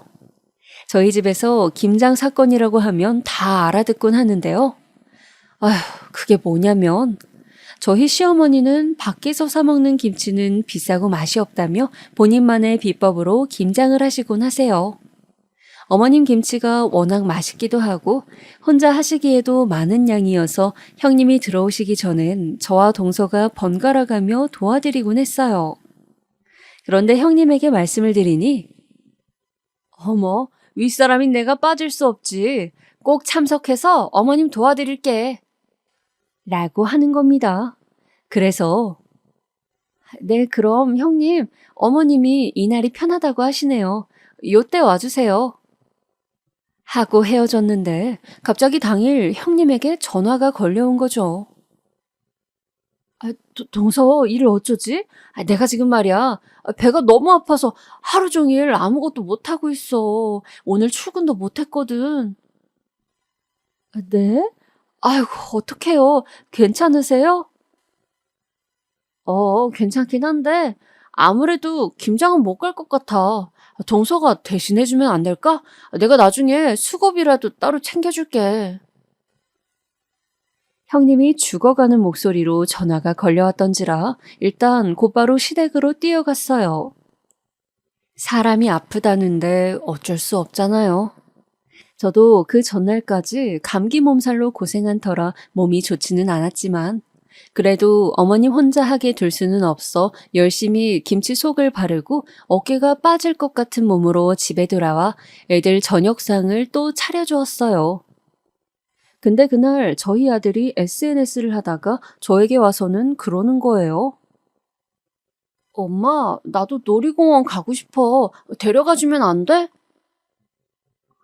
저희 집에서 김장 사건이라고 하면 다 알아듣곤 하는데요. 아휴, 그게 뭐냐면 저희 시어머니는 밖에서 사 먹는 김치는 비싸고 맛이 없다며 본인만의 비법으로 김장을 하시곤 하세요. 어머님 김치가 워낙 맛있기도 하고 혼자 하시기에도 많은 양이어서 형님이 들어오시기 전엔 저와 동서가 번갈아 가며 도와드리곤 했어요. 그런데 형님에게 말씀을 드리니 어머, 윗사람인 내가 빠질 수 없지. 꼭 참석해서 어머님 도와드릴게. 라고 하는 겁니다. 그래서 네, 그럼 형님, 어머님이 이날이 편하다고 하시네요. 요때 와주세요. 하고 헤어졌는데 갑자기 당일 형님에게 전화가 걸려온 거죠. 동서, 일 어쩌지? 내가 지금 말이야. 배가 너무 아파서 하루 종일 아무것도 못하고 있어. 오늘 출근도 못했거든. 네? 아이고, 어떡해요. 괜찮으세요? 괜찮긴 한데 아무래도 김장은 못 갈 것 같아. 동서가 대신해주면 안 될까? 내가 나중에 수고비라도 따로 챙겨줄게. 형님이 죽어가는 목소리로 전화가 걸려왔던지라 일단 곧바로 시댁으로 뛰어갔어요. 사람이 아프다는데 어쩔 수 없잖아요. 저도 그 전날까지 감기 몸살로 고생한 터라 몸이 좋지는 않았지만 그래도 어머님 혼자 하게 둘 수는 없어 열심히 김치 속을 바르고 어깨가 빠질 것 같은 몸으로 집에 돌아와 애들 저녁상을 또 차려주었어요. 근데 그날 저희 아들이 SNS를 하다가 저에게 와서는 그러는 거예요. 엄마, 나도 놀이공원 가고 싶어. 데려가주면 안 돼?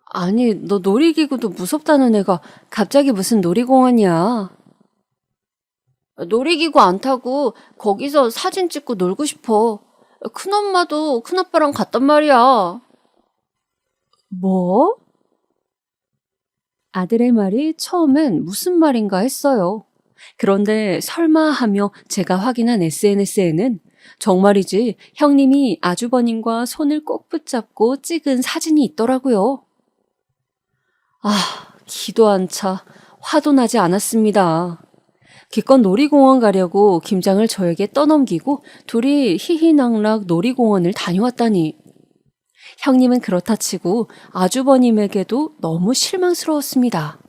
아니, 너 놀이기구도 무섭다는 애가 갑자기 무슨 놀이공원이야. 놀이기구 안 타고 거기서 사진 찍고 놀고 싶어. 큰엄마도 큰아빠랑 갔단 말이야. 뭐? 아들의 말이 처음엔 무슨 말인가 했어요. 그런데 설마 하며 제가 확인한 SNS에는 정말이지 형님이 아주버님과 손을 꼭 붙잡고 찍은 사진이 있더라고요. 아, 기도 안 차. 화도 나지 않았습니다. 기껏 놀이공원 가려고 김장을 저에게 떠넘기고 둘이 희희낙낙 놀이공원을 다녀왔다니. 형님은 그렇다 치고 아주버님에게도 너무 실망스러웠습니다.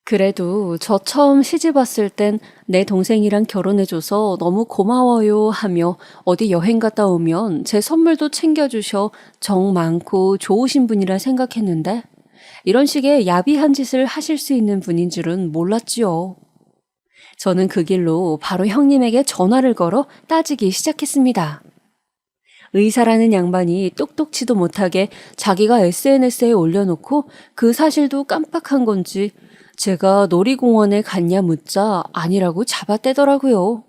그래도 저 처음 시집 왔을 땐 내 동생이랑 결혼해줘서 너무 고마워요 하며 어디 여행 갔다 오면 제 선물도 챙겨주셔 정 많고 좋으신 분이라 생각했는데 이런 식의 야비한 짓을 하실 수 있는 분인 줄은 몰랐지요. 저는 그 길로 바로 형님에게 전화를 걸어 따지기 시작했습니다. 의사라는 양반이 똑똑치도 못하게 자기가 SNS에 올려놓고 그 사실도 깜빡한 건지 제가 놀이공원에 갔냐 묻자 아니라고 잡아떼더라고요.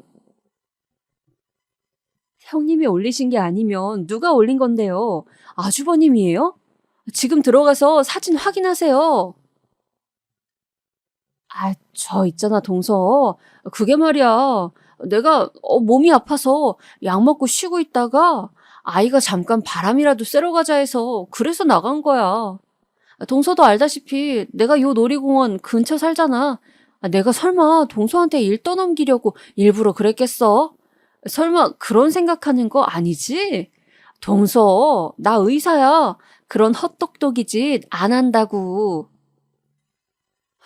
형님이 올리신 게 아니면 누가 올린 건데요? 아주버님이에요? 지금 들어가서 사진 확인하세요. 저 있잖아, 동서. 그게 말이야. 내가 몸이 아파서 약 먹고 쉬고 있다가 아이가 잠깐 바람이라도 쐬러 가자 해서 그래서 나간 거야. 동서도 알다시피 내가 요 놀이공원 근처 살잖아. 내가 설마 동서한테 일 떠넘기려고 일부러 그랬겠어? 설마 그런 생각하는 거 아니지? 동서, 나 의사야. 그런 헛똑똑이 짓 안 한다고.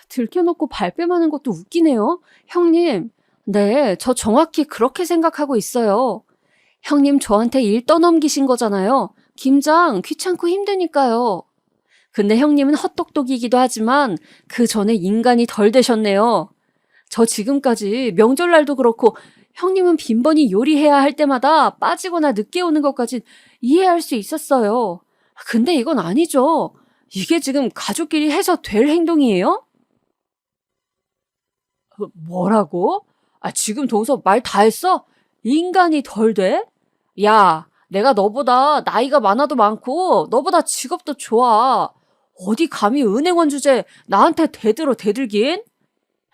들켜놓고 발뺌하는 것도 웃기네요. 형님, 네, 저 정확히 그렇게 생각하고 있어요. 형님 저한테 일 떠넘기신 거잖아요. 김장 귀찮고 힘드니까요. 근데 형님은 헛똑똑이기도 하지만 그 전에 인간이 덜 되셨네요. 저 지금까지 명절날도 그렇고 형님은 빈번히 요리해야 할 때마다 빠지거나 늦게 오는 것까진 이해할 수 있었어요. 근데 이건 아니죠. 이게 지금 가족끼리 해서 될 행동이에요? 뭐라고? 지금 동서 말 다 했어? 인간이 덜 돼? 야, 내가 너보다 나이가 많아도 많고 너보다 직업도 좋아. 어디 감히 은행원 주제 나한테 대들어 대들긴?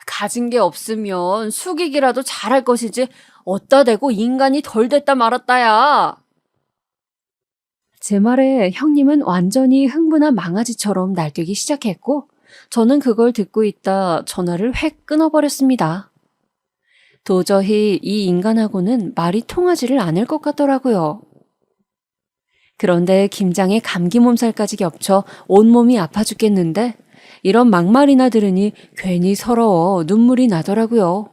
가진 게 없으면 숙이기라도 잘할 것이지 어따 대고 인간이 덜 됐다 말았다야. 제 말에 형님은 완전히 흥분한 망아지처럼 날뛰기 시작했고 저는 그걸 듣고 있다 전화를 획 끊어버렸습니다. 도저히 이 인간하고는 말이 통하지를 않을 것 같더라고요. 그런데 김장에 감기 몸살까지 겹쳐 온몸이 아파 죽겠는데 이런 막말이나 들으니 괜히 서러워 눈물이 나더라고요.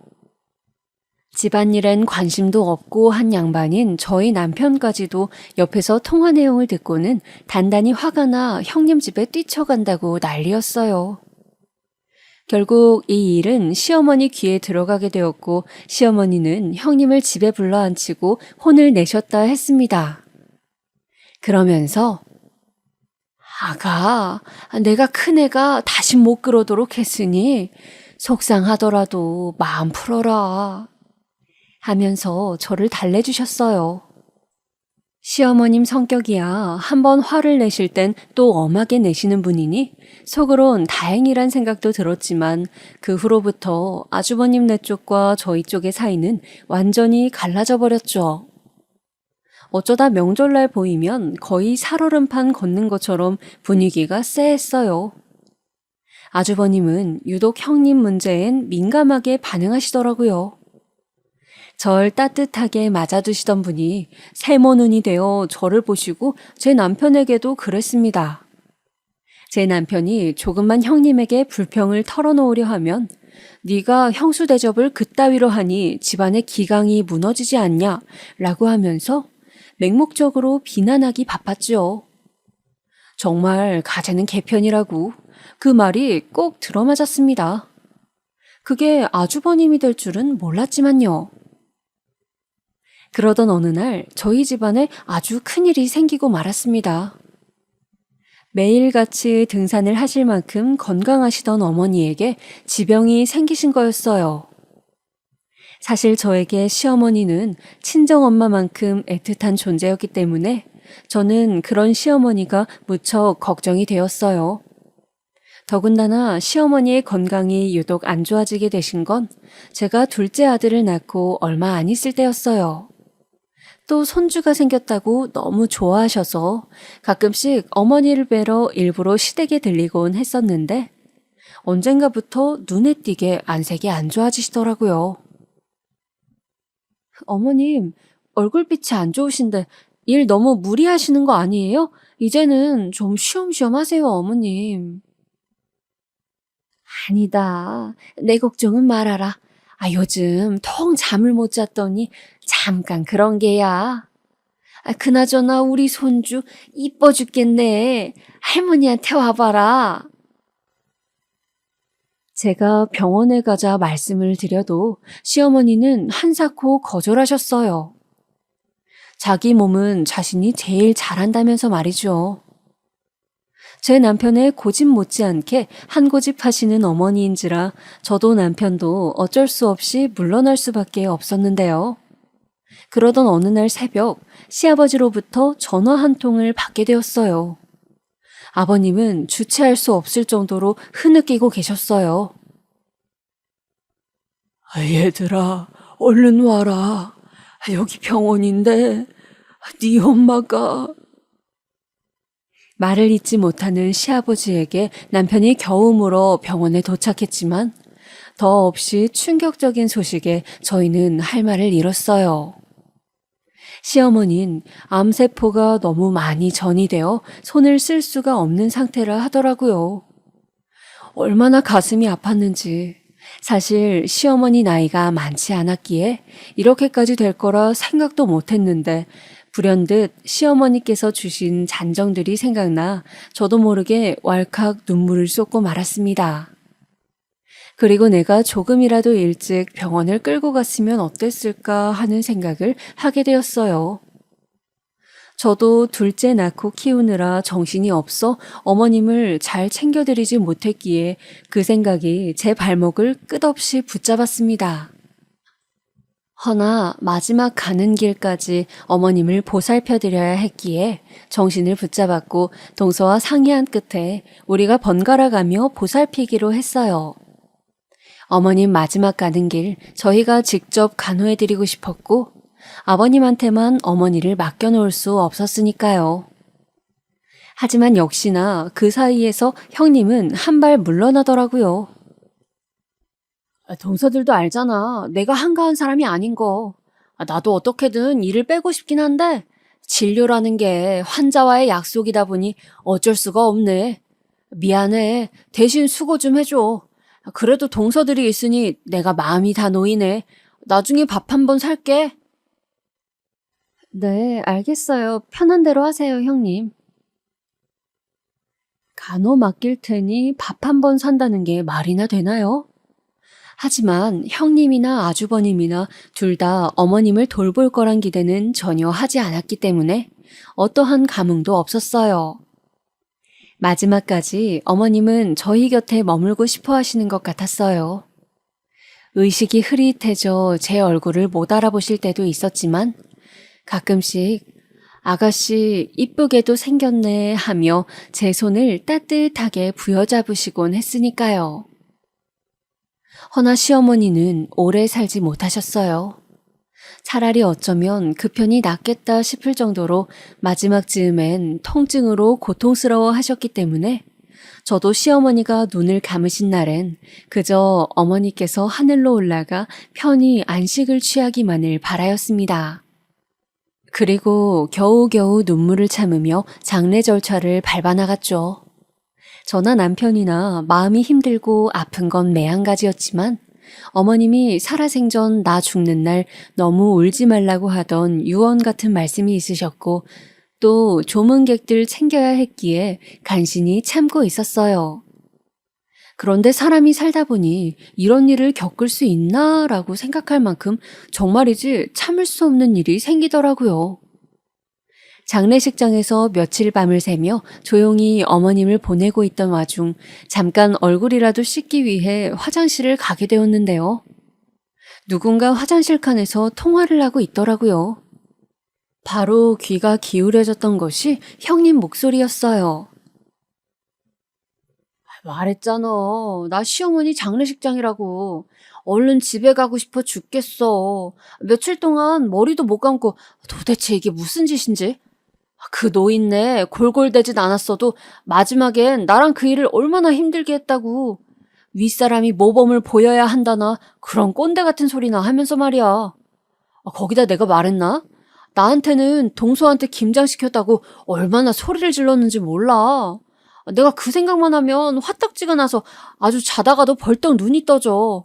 집안일엔 관심도 없고 한 양반인 저희 남편까지도 옆에서 통화 내용을 듣고는 단단히 화가 나 형님 집에 뛰쳐간다고 난리였어요. 결국 이 일은 시어머니 귀에 들어가게 되었고 시어머니는 형님을 집에 불러앉히고 혼을 내셨다 했습니다. 그러면서 아가, 내가 큰애가 다시 못 그러도록 했으니 속상하더라도 마음 풀어라 하면서 저를 달래주셨어요. 시어머님 성격이야 한번 화를 내실 땐 또 엄하게 내시는 분이니 속으론 다행이란 생각도 들었지만 그 후로부터 아주버님 네 쪽과 저희 쪽의 사이는 완전히 갈라져 버렸죠. 어쩌다 명절날 보이면 거의 살얼음판 걷는 것처럼 분위기가 쎄했어요. 아주버님은 유독 형님 문제엔 민감하게 반응하시더라고요. 절 따뜻하게 맞아두시던 분이 세모눈이 되어 저를 보시고 제 남편에게도 그랬습니다. 제 남편이 조금만 형님에게 불평을 털어놓으려 하면 네가 형수 대접을 그따위로 하니 집안의 기강이 무너지지 않냐 라고 하면서 맹목적으로 비난하기 바빴죠. 정말 가재는 개편이라고 그 말이 꼭 들어맞았습니다. 그게 아주버님이 될 줄은 몰랐지만요. 그러던 어느 날 저희 집안에 아주 큰일이 생기고 말았습니다. 매일같이 등산을 하실 만큼 건강하시던 어머니에게 지병이 생기신 거였어요. 사실 저에게 시어머니는 친정엄마만큼 애틋한 존재였기 때문에 저는 그런 시어머니가 무척 걱정이 되었어요. 더군다나 시어머니의 건강이 유독 안 좋아지게 되신 건 제가 둘째 아들을 낳고 얼마 안 있을 때였어요. 또 손주가 생겼다고 너무 좋아하셔서 가끔씩 어머니를 뵈러 일부러 시댁에 들리곤 했었는데 언젠가부터 눈에 띄게 안색이 안 좋아지시더라고요. 어머님, 얼굴빛이 안 좋으신데 일 너무 무리하시는 거 아니에요? 이제는 좀 쉬엄쉬엄 하세요, 어머님. 아니다. 내 걱정은 말아라. 요즘 통 잠을 못 잤더니 잠깐 그런 게야. 그나저나 우리 손주 이뻐 죽겠네. 할머니한테 와봐라. 제가 병원에 가자 말씀을 드려도 시어머니는 한사코 거절하셨어요. 자기 몸은 자신이 제일 잘한다면서 말이죠. 제 남편의 고집 못지않게 한 고집 하시는 어머니인지라 저도 남편도 어쩔 수 없이 물러날 수밖에 없었는데요. 그러던 어느 날 새벽 시아버지로부터 전화 한 통을 받게 되었어요. 아버님은 주체할 수 없을 정도로 흐느끼고 계셨어요. 얘들아, 얼른 와라. 여기 병원인데 네 엄마가... 말을 잇지 못하는 시아버지에게 남편이 겨우 물어 병원에 도착했지만 더 없이 충격적인 소식에 저희는 할 말을 잃었어요. 시어머니는 암세포가 너무 많이 전이되어 손을 쓸 수가 없는 상태라 하더라고요. 얼마나 가슴이 아팠는지. 사실 시어머니 나이가 많지 않았기에 이렇게까지 될 거라 생각도 못했는데 불현듯 시어머니께서 주신 잔정들이 생각나 저도 모르게 왈칵 눈물을 쏟고 말았습니다. 그리고 내가 조금이라도 일찍 병원을 끌고 갔으면 어땠을까 하는 생각을 하게 되었어요. 저도 둘째 낳고 키우느라 정신이 없어 어머님을 잘 챙겨드리지 못했기에 그 생각이 제 발목을 끝없이 붙잡았습니다. 허나 마지막 가는 길까지 어머님을 보살펴드려야 했기에 정신을 붙잡았고 동서와 상의한 끝에 우리가 번갈아 가며 보살피기로 했어요. 어머님 마지막 가는 길 저희가 직접 간호해드리고 싶었고 아버님한테만 어머니를 맡겨놓을 수 없었으니까요. 하지만 역시나 그 사이에서 형님은 한 발 물러나더라고요. 동서들도 알잖아. 내가 한가한 사람이 아닌 거. 나도 어떻게든 일을 빼고 싶긴 한데 진료라는 게 환자와의 약속이다 보니 어쩔 수가 없네. 미안해. 대신 수고 좀 해줘. 그래도 동서들이 있으니 내가 마음이 다 놓이네. 나중에 밥 한번 살게. 네, 알겠어요. 편한 대로 하세요, 형님. 간호 맡길 테니 밥 한 번 산다는 게 말이나 되나요? 하지만 형님이나 아주버님이나 둘 다 어머님을 돌볼 거란 기대는 전혀 하지 않았기 때문에 어떠한 감흥도 없었어요. 마지막까지 어머님은 저희 곁에 머물고 싶어 하시는 것 같았어요. 의식이 흐릿해져 제 얼굴을 못 알아보실 때도 있었지만 가끔씩 아가씨 이쁘게도 생겼네 하며 제 손을 따뜻하게 부여잡으시곤 했으니까요. 허나 시어머니는 오래 살지 못하셨어요. 차라리 어쩌면 그 편이 낫겠다 싶을 정도로 마지막 즈음엔 통증으로 고통스러워 하셨기 때문에 저도 시어머니가 눈을 감으신 날엔 그저 어머니께서 하늘로 올라가 편히 안식을 취하기만을 바라였습니다. 그리고 겨우겨우 눈물을 참으며 장례 절차를 밟아나갔죠. 저나 남편이나 마음이 힘들고 아픈 건 매한가지였지만 어머님이 살아생전 나 죽는 날 너무 울지 말라고 하던 유언 같은 말씀이 있으셨고 또 조문객들 챙겨야 했기에 간신히 참고 있었어요. 그런데 사람이 살다 보니 이런 일을 겪을 수 있나라고 생각할 만큼 정말이지 참을 수 없는 일이 생기더라고요. 장례식장에서 며칠 밤을 새며 조용히 어머님을 보내고 있던 와중 잠깐 얼굴이라도 씻기 위해 화장실을 가게 되었는데요. 누군가 화장실 칸에서 통화를 하고 있더라고요. 바로 귀가 기울여졌던 것이 형님 목소리였어요. 말했잖아. 나 시어머니 장례식장이라고. 얼른 집에 가고 싶어 죽겠어. 며칠 동안 머리도 못 감고 도대체 이게 무슨 짓인지. 그 노인네 골골대진 않았어도 마지막엔 나랑 그 일을 얼마나 힘들게 했다고. 윗사람이 모범을 보여야 한다나 그런 꼰대 같은 소리나 하면서 말이야. 거기다 내가 말했나? 나한테는 동서한테 김장시켰다고 얼마나 소리를 질렀는지 몰라. 내가 그 생각만 하면 화딱지가 나서 아주 자다가도 벌떡 눈이 떠져.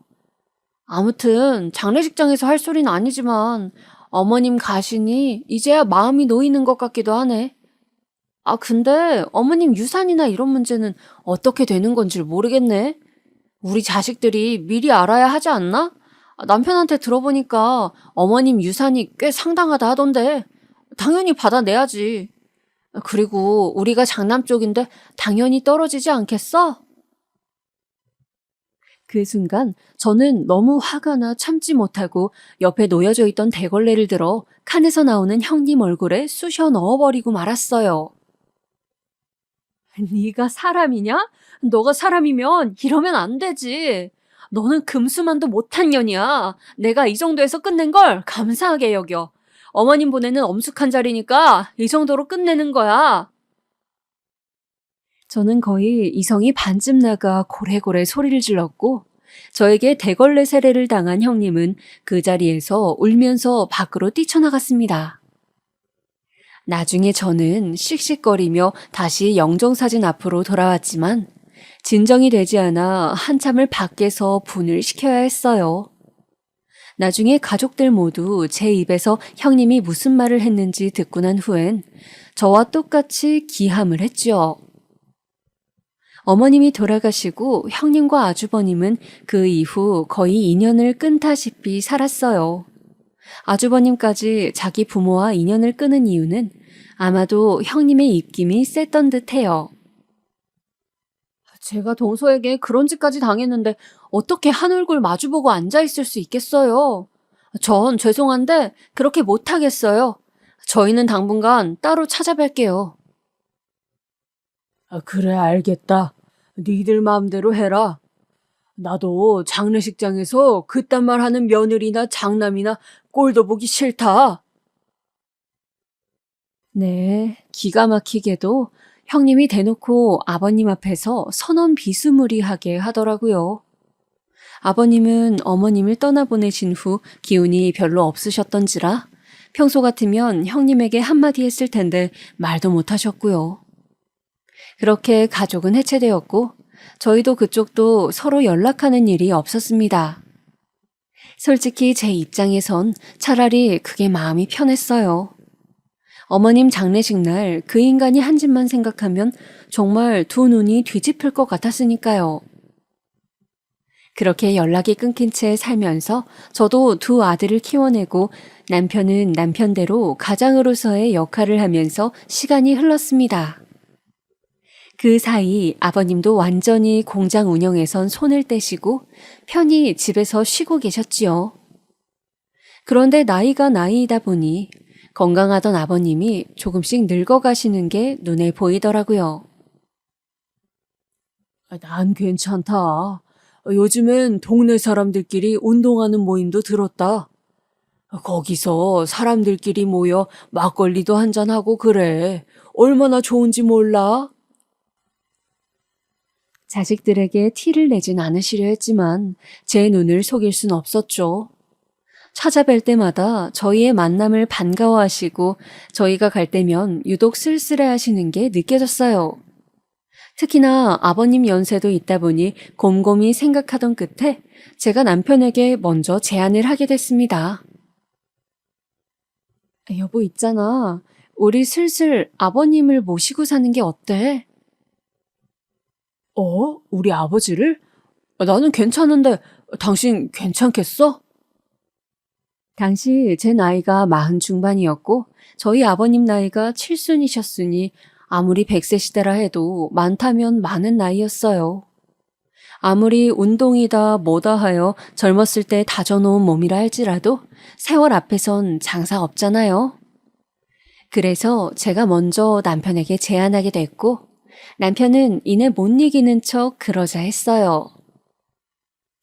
아무튼 장례식장에서 할 소리는 아니지만 어머님 가시니 이제야 마음이 놓이는 것 같기도 하네. 근데 어머님 유산이나 이런 문제는 어떻게 되는 건지 모르겠네. 우리 자식들이 미리 알아야 하지 않나? 남편한테 들어보니까 어머님 유산이 꽤 상당하다 하던데 당연히 받아내야지. 그리고 우리가 장남 쪽인데 당연히 떨어지지 않겠어? 그 순간 저는 너무 화가 나 참지 못하고 옆에 놓여져 있던 대걸레를 들어 칸에서 나오는 형님 얼굴에 쑤셔 넣어버리고 말았어요. 네가 사람이냐? 너가 사람이면 이러면 안 되지. 너는 금수만도 못한 년이야. 내가 이 정도에서 끝낸 걸 감사하게 여겨. 어머님 보내는 엄숙한 자리니까 이 정도로 끝내는 거야. 저는 거의 이성이 반쯤 나가 고래고래 소리를 질렀고 저에게 대걸레 세례를 당한 형님은 그 자리에서 울면서 밖으로 뛰쳐나갔습니다. 나중에 저는 씩씩거리며 다시 영정사진 앞으로 돌아왔지만 진정이 되지 않아 한참을 밖에서 분을 시켜야 했어요. 나중에 가족들 모두 제 입에서 형님이 무슨 말을 했는지 듣고 난 후엔 저와 똑같이 기함을 했죠. 어머님이 돌아가시고 형님과 아주버님은 그 이후 거의 인연을 끊다시피 살았어요. 아주버님까지 자기 부모와 인연을 끊은 이유는 아마도 형님의 입김이 셌던 듯해요. 제가 동서에게 그런 짓까지 당했는데 어떻게 한 얼굴 마주보고 앉아있을 수 있겠어요? 전 죄송한데 그렇게 못하겠어요. 저희는 당분간 따로 찾아뵐게요. 그래, 알겠다. 니들 마음대로 해라. 나도 장례식장에서 그딴 말 하는 며느리나 장남이나 꼴도 보기 싫다. 네, 기가 막히게도 형님이 대놓고 아버님 앞에서 선언 비스무리하게 하더라고요. 아버님은 어머님을 떠나보내신 후 기운이 별로 없으셨던지라 평소 같으면 형님에게 한마디 했을 텐데 말도 못하셨고요. 그렇게 가족은 해체되었고 저희도 그쪽도 서로 연락하는 일이 없었습니다. 솔직히 제 입장에선 차라리 그게 마음이 편했어요. 어머님 장례식 날 그 인간이 한 짓만 생각하면 정말 두 눈이 뒤집힐 것 같았으니까요. 그렇게 연락이 끊긴 채 살면서 저도 두 아들을 키워내고 남편은 남편대로 가장으로서의 역할을 하면서 시간이 흘렀습니다. 그 사이 아버님도 완전히 공장 운영에선 손을 떼시고 편히 집에서 쉬고 계셨지요. 그런데 나이가 나이이다 보니 건강하던 아버님이 조금씩 늙어가시는 게 눈에 보이더라고요. 난 괜찮다. 요즘엔 동네 사람들끼리 운동하는 모임도 들었다. 거기서 사람들끼리 모여 막걸리도 한잔하고 그래. 얼마나 좋은지 몰라? 자식들에게 티를 내진 않으시려 했지만 제 눈을 속일 순 없었죠. 찾아뵐 때마다 저희의 만남을 반가워하시고 저희가 갈 때면 유독 쓸쓸해하시는 게 느껴졌어요. 특히나 아버님 연세도 있다 보니 곰곰이 생각하던 끝에 제가 남편에게 먼저 제안을 하게 됐습니다. 여보 있잖아. 우리 슬슬 아버님을 모시고 사는 게 어때? 우리 아버지를? 나는 괜찮은데 당신 괜찮겠어? 당시 제 나이가 40 중반이었고 저희 아버님 나이가 70이셨으니 아무리 100세 시대라 해도 많다면 많은 나이였어요. 아무리 운동이다 뭐다 하여 젊었을 때 다져놓은 몸이라 할지라도 세월 앞에선 장사 없잖아요. 그래서 제가 먼저 남편에게 제안하게 됐고 남편은 이내 못 이기는 척 그러자 했어요.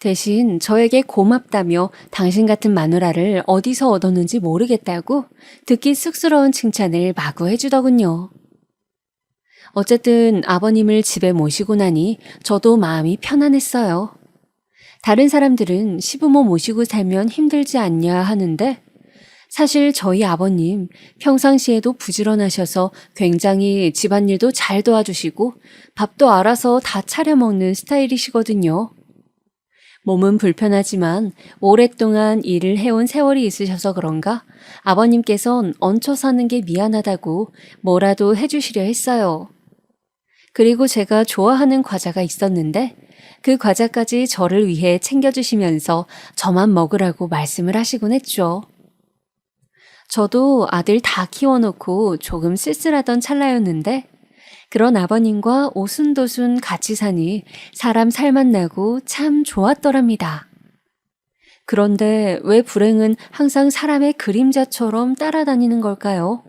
대신 저에게 고맙다며 당신 같은 마누라를 어디서 얻었는지 모르겠다고 듣기 쑥스러운 칭찬을 마구 해주더군요. 어쨌든 아버님을 집에 모시고 나니 저도 마음이 편안했어요. 다른 사람들은 시부모 모시고 살면 힘들지 않냐 하는데 사실 저희 아버님 평상시에도 부지런하셔서 굉장히 집안일도 잘 도와주시고 밥도 알아서 다 차려 먹는 스타일이시거든요. 몸은 불편하지만 오랫동안 일을 해온 세월이 있으셔서 그런가 아버님께선 얹혀 사는 게 미안하다고 뭐라도 해주시려 했어요. 그리고 제가 좋아하는 과자가 있었는데 그 과자까지 저를 위해 챙겨주시면서 저만 먹으라고 말씀을 하시곤 했죠. 저도 아들 다 키워놓고 조금 쓸쓸하던 찰나였는데 그런 아버님과 오순도순 같이 사니 사람 살맛 나고 참 좋았더랍니다. 그런데 왜 불행은 항상 사람의 그림자처럼 따라다니는 걸까요?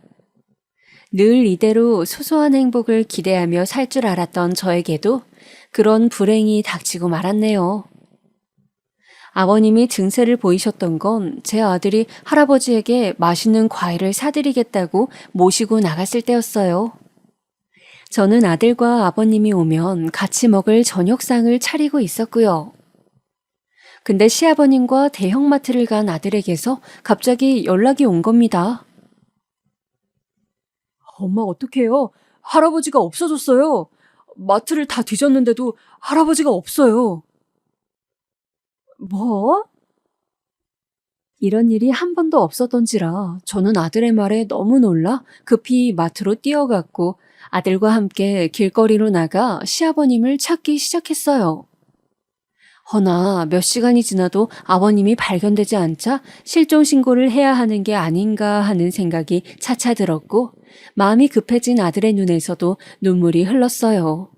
늘 이대로 소소한 행복을 기대하며 살 줄 알았던 저에게도 그런 불행이 닥치고 말았네요. 아버님이 증세를 보이셨던 건 제 아들이 할아버지에게 맛있는 과일을 사드리겠다고 모시고 나갔을 때였어요. 저는 아들과 아버님이 오면 같이 먹을 저녁상을 차리고 있었고요. 근데 시아버님과 대형마트를 간 아들에게서 갑자기 연락이 온 겁니다. 엄마 어떡해요? 할아버지가 없어졌어요. 마트를 다 뒤졌는데도 할아버지가 없어요. 뭐? 이런 일이 한 번도 없었던지라 저는 아들의 말에 너무 놀라 급히 마트로 뛰어갔고 아들과 함께 길거리로 나가 시아버님을 찾기 시작했어요. 허나 몇 시간이 지나도 아버님이 발견되지 않자 실종 신고를 해야 하는 게 아닌가 하는 생각이 차차 들었고 마음이 급해진 아들의 눈에서도 눈물이 흘렀어요.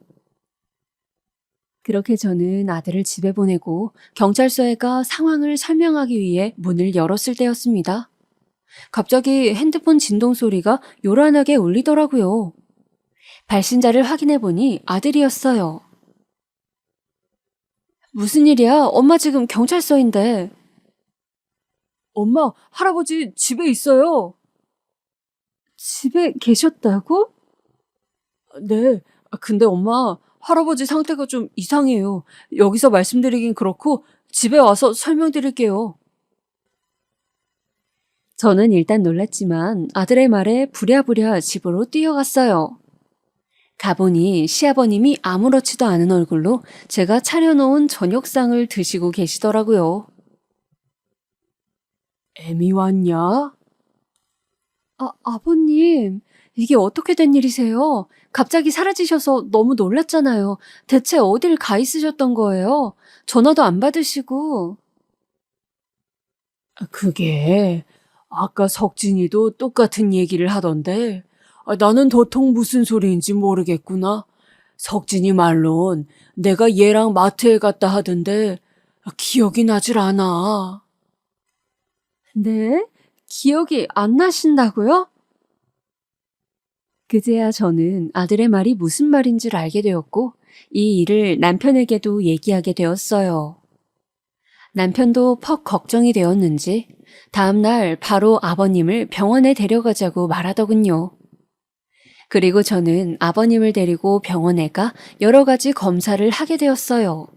그렇게 저는 아들을 집에 보내고 경찰서에 가 상황을 설명하기 위해 문을 열었을 때였습니다. 갑자기 핸드폰 진동 소리가 요란하게 울리더라고요. 발신자를 확인해 보니 아들이었어요. 무슨 일이야? 엄마 지금 경찰서인데. 엄마, 할아버지 집에 있어요. 집에 계셨다고? 네. 근데 엄마, 할아버지 상태가 좀 이상해요. 여기서 말씀드리긴 그렇고 집에 와서 설명드릴게요. 저는 일단 놀랐지만 아들의 말에 부랴부랴 집으로 뛰어갔어요. 가보니 시아버님이 아무렇지도 않은 얼굴로 제가 차려놓은 저녁상을 드시고 계시더라고요. 애미 왔냐? 아버님, 이게 어떻게 된 일이세요? 갑자기 사라지셔서 너무 놀랐잖아요. 대체 어딜 가 있으셨던 거예요? 전화도 안 받으시고. 그게 아까 석진이도 똑같은 얘기를 하던데 나는 도통 무슨 소리인지 모르겠구나. 석진이 말론 내가 얘랑 마트에 갔다 하던데 기억이 나질 않아. 네? 기억이 안 나신다고요? 그제야 저는 아들의 말이 무슨 말인지를 알게 되었고 이 일을 남편에게도 얘기하게 되었어요. 남편도 퍽 걱정이 되었는지 다음날 바로 아버님을 병원에 데려가자고 말하더군요. 그리고 저는 아버님을 데리고 병원에 가 여러 가지 검사를 하게 되었어요.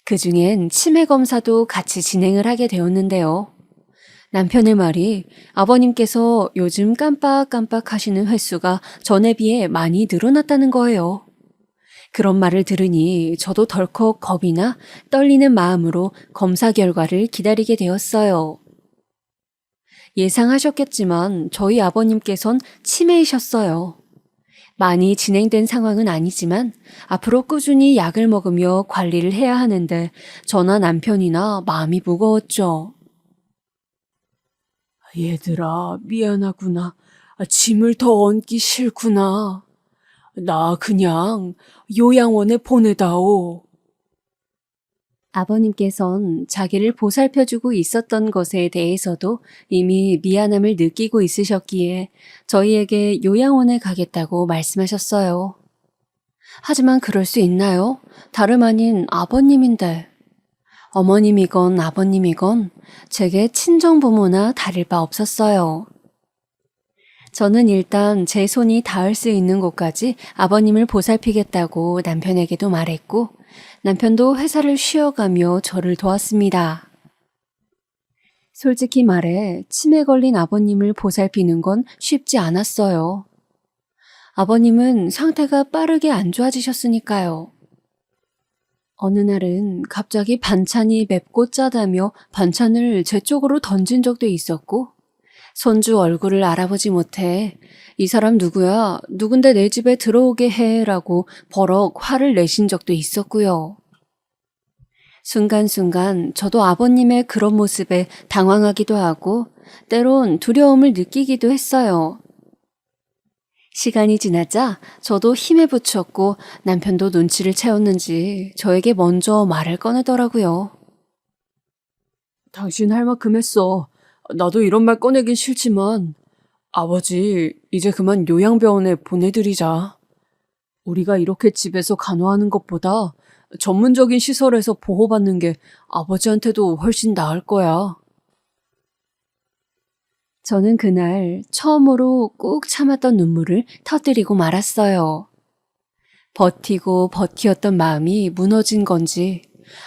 그중엔 치매 검사도 같이 진행을 하게 되었는데요. 남편의 말이 아버님께서 요즘 깜빡깜빡 하시는 횟수가 전에 비해 많이 늘어났다는 거예요. 그런 말을 들으니 저도 덜컥 겁이 나 떨리는 마음으로 검사 결과를 기다리게 되었어요. 예상하셨겠지만 저희 아버님께선 치매이셨어요. 많이 진행된 상황은 아니지만 앞으로 꾸준히 약을 먹으며 관리를 해야 하는데 저나 남편이나 마음이 무거웠죠. 얘들아, 미안하구나. 짐을 더 얹기 싫구나. 나 그냥 요양원에 보내다오. 아버님께선 자기를 보살펴주고 있었던 것에 대해서도 이미 미안함을 느끼고 있으셨기에 저희에게 요양원에 가겠다고 말씀하셨어요. 하지만 그럴 수 있나요? 다름 아닌 아버님인데. 어머님이건 아버님이건 제게 친정부모나 다를 바 없었어요. 저는 일단 제 손이 닿을 수 있는 곳까지 아버님을 보살피겠다고 남편에게도 말했고 남편도 회사를 쉬어가며 저를 도왔습니다. 솔직히 말해 치매 걸린 아버님을 보살피는 건 쉽지 않았어요. 아버님은 상태가 빠르게 안 좋아지셨으니까요. 어느 날은 갑자기 반찬이 맵고 짜다며 반찬을 제 쪽으로 던진 적도 있었고, 손주 얼굴을 알아보지 못해 이 사람 누구야? 누군데 내 집에 들어오게 해? 라고 버럭 화를 내신 적도 있었고요. 순간순간 저도 아버님의 그런 모습에 당황하기도 하고 때론 두려움을 느끼기도 했어요. 시간이 지나자 저도 힘에 부쳤고 남편도 눈치를 채웠는지 저에게 먼저 말을 꺼내더라고요. 당신 할 만큼 했어. 나도 이런 말 꺼내긴 싫지만 아버지 이제 그만 요양병원에 보내드리자. 우리가 이렇게 집에서 간호하는 것보다 전문적인 시설에서 보호받는 게 아버지한테도 훨씬 나을 거야. 저는 그날 처음으로 꾹 참았던 눈물을 터뜨리고 말았어요. 버티고 버티었던 마음이 무너진 건지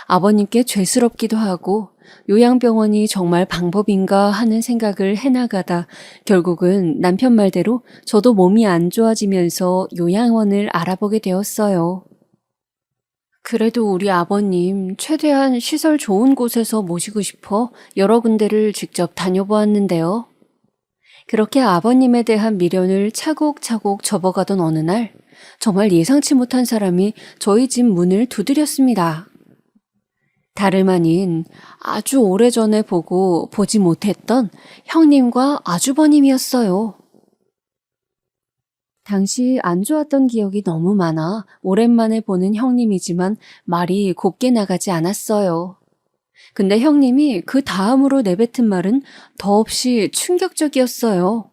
아버님께 죄스럽기도 하고 요양병원이 정말 방법인가 하는 생각을 해나가다 결국은 남편 말대로 저도 몸이 안 좋아지면서 요양원을 알아보게 되었어요. 그래도 우리 아버님 최대한 시설 좋은 곳에서 모시고 싶어 여러 군데를 직접 다녀보았는데요. 그렇게 아버님에 대한 미련을 차곡차곡 접어가던 어느 날 정말 예상치 못한 사람이 저희 집 문을 두드렸습니다. 다름 아닌 아주 오래전에 보고 보지 못했던 형님과 아주버님이었어요. 당시 안 좋았던 기억이 너무 많아 오랜만에 보는 형님이지만 말이 곱게 나가지 않았어요. 근데 형님이 그 다음으로 내뱉은 말은 더없이 충격적이었어요.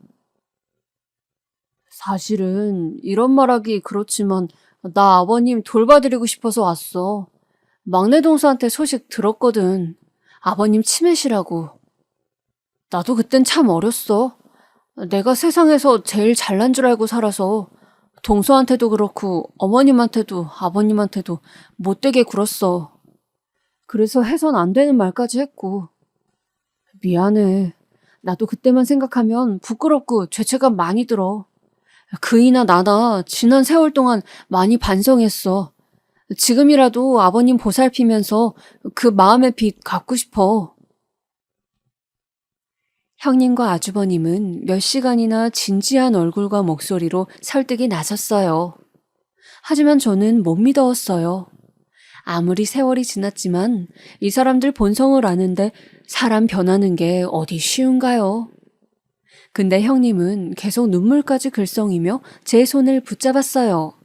사실은 이런 말하기 그렇지만 나 아버님 돌봐드리고 싶어서 왔어. 막내 동서한테 소식 들었거든. 아버님 치매시라고. 나도 그땐 참 어렸어. 내가 세상에서 제일 잘난 줄 알고 살아서 동서한테도 그렇고 어머님한테도 아버님한테도 못되게 굴었어. 그래서 해선 안 되는 말까지 했고. 미안해. 나도 그때만 생각하면 부끄럽고 죄책감 많이 들어. 그이나 나나 지난 세월 동안 많이 반성했어. 지금이라도 아버님 보살피면서 그 마음의 빚 갚고 싶어. 형님과 아주버님은 몇 시간이나 진지한 얼굴과 목소리로 설득이 나섰어요. 하지만 저는 못 믿었어요. 아무리 세월이 지났지만 이 사람들 본성을 아는데 사람 변하는 게 어디 쉬운가요? 근데 형님은 계속 눈물까지 글썽이며 제 손을 붙잡았어요.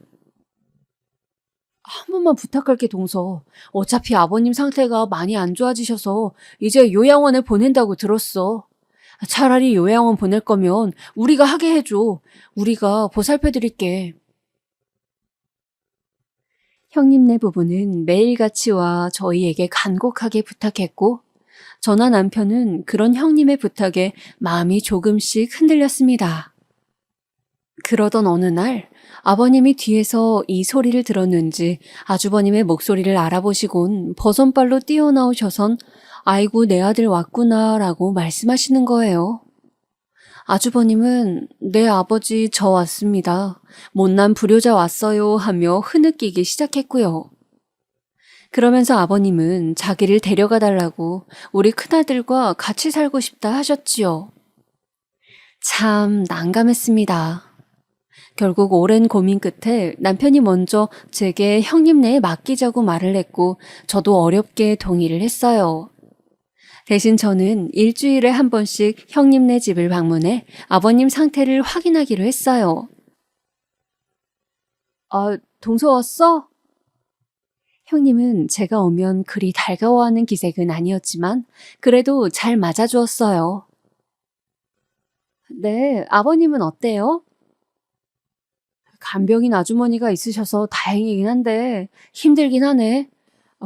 한 번만 부탁할게, 동서. 어차피 아버님 상태가 많이 안 좋아지셔서 이제 요양원에 보낸다고 들었어. 차라리 요양원 보낼 거면 우리가 하게 해줘. 우리가 보살펴드릴게. 형님네 부부는 매일같이 와 저희에게 간곡하게 부탁했고 저나 남편은 그런 형님의 부탁에 마음이 조금씩 흔들렸습니다. 그러던 어느 날 아버님이 뒤에서 이 소리를 들었는지 아주버님의 목소리를 알아보시곤 버선발로 뛰어나오셔선 아이고 내 아들 왔구나 라고 말씀하시는 거예요. 아주버님은 내 아버지 저 왔습니다. 못난 불효자 왔어요 하며 흐느끼기 시작했고요. 그러면서 아버님은 자기를 데려가 달라고 우리 큰아들과 같이 살고 싶다 하셨지요. 참 난감했습니다. 결국 오랜 고민 끝에 남편이 먼저 제게 형님네에 맡기자고 말을 했고 저도 어렵게 동의를 했어요. 대신 저는 일주일에 한 번씩 형님네 집을 방문해 아버님 상태를 확인하기로 했어요. 아, 동서 왔어? 형님은 제가 오면 그리 달가워하는 기색은 아니었지만 그래도 잘 맞아주었어요. 네, 아버님은 어때요? 간병인 아주머니가 있으셔서 다행이긴 한데 힘들긴 하네.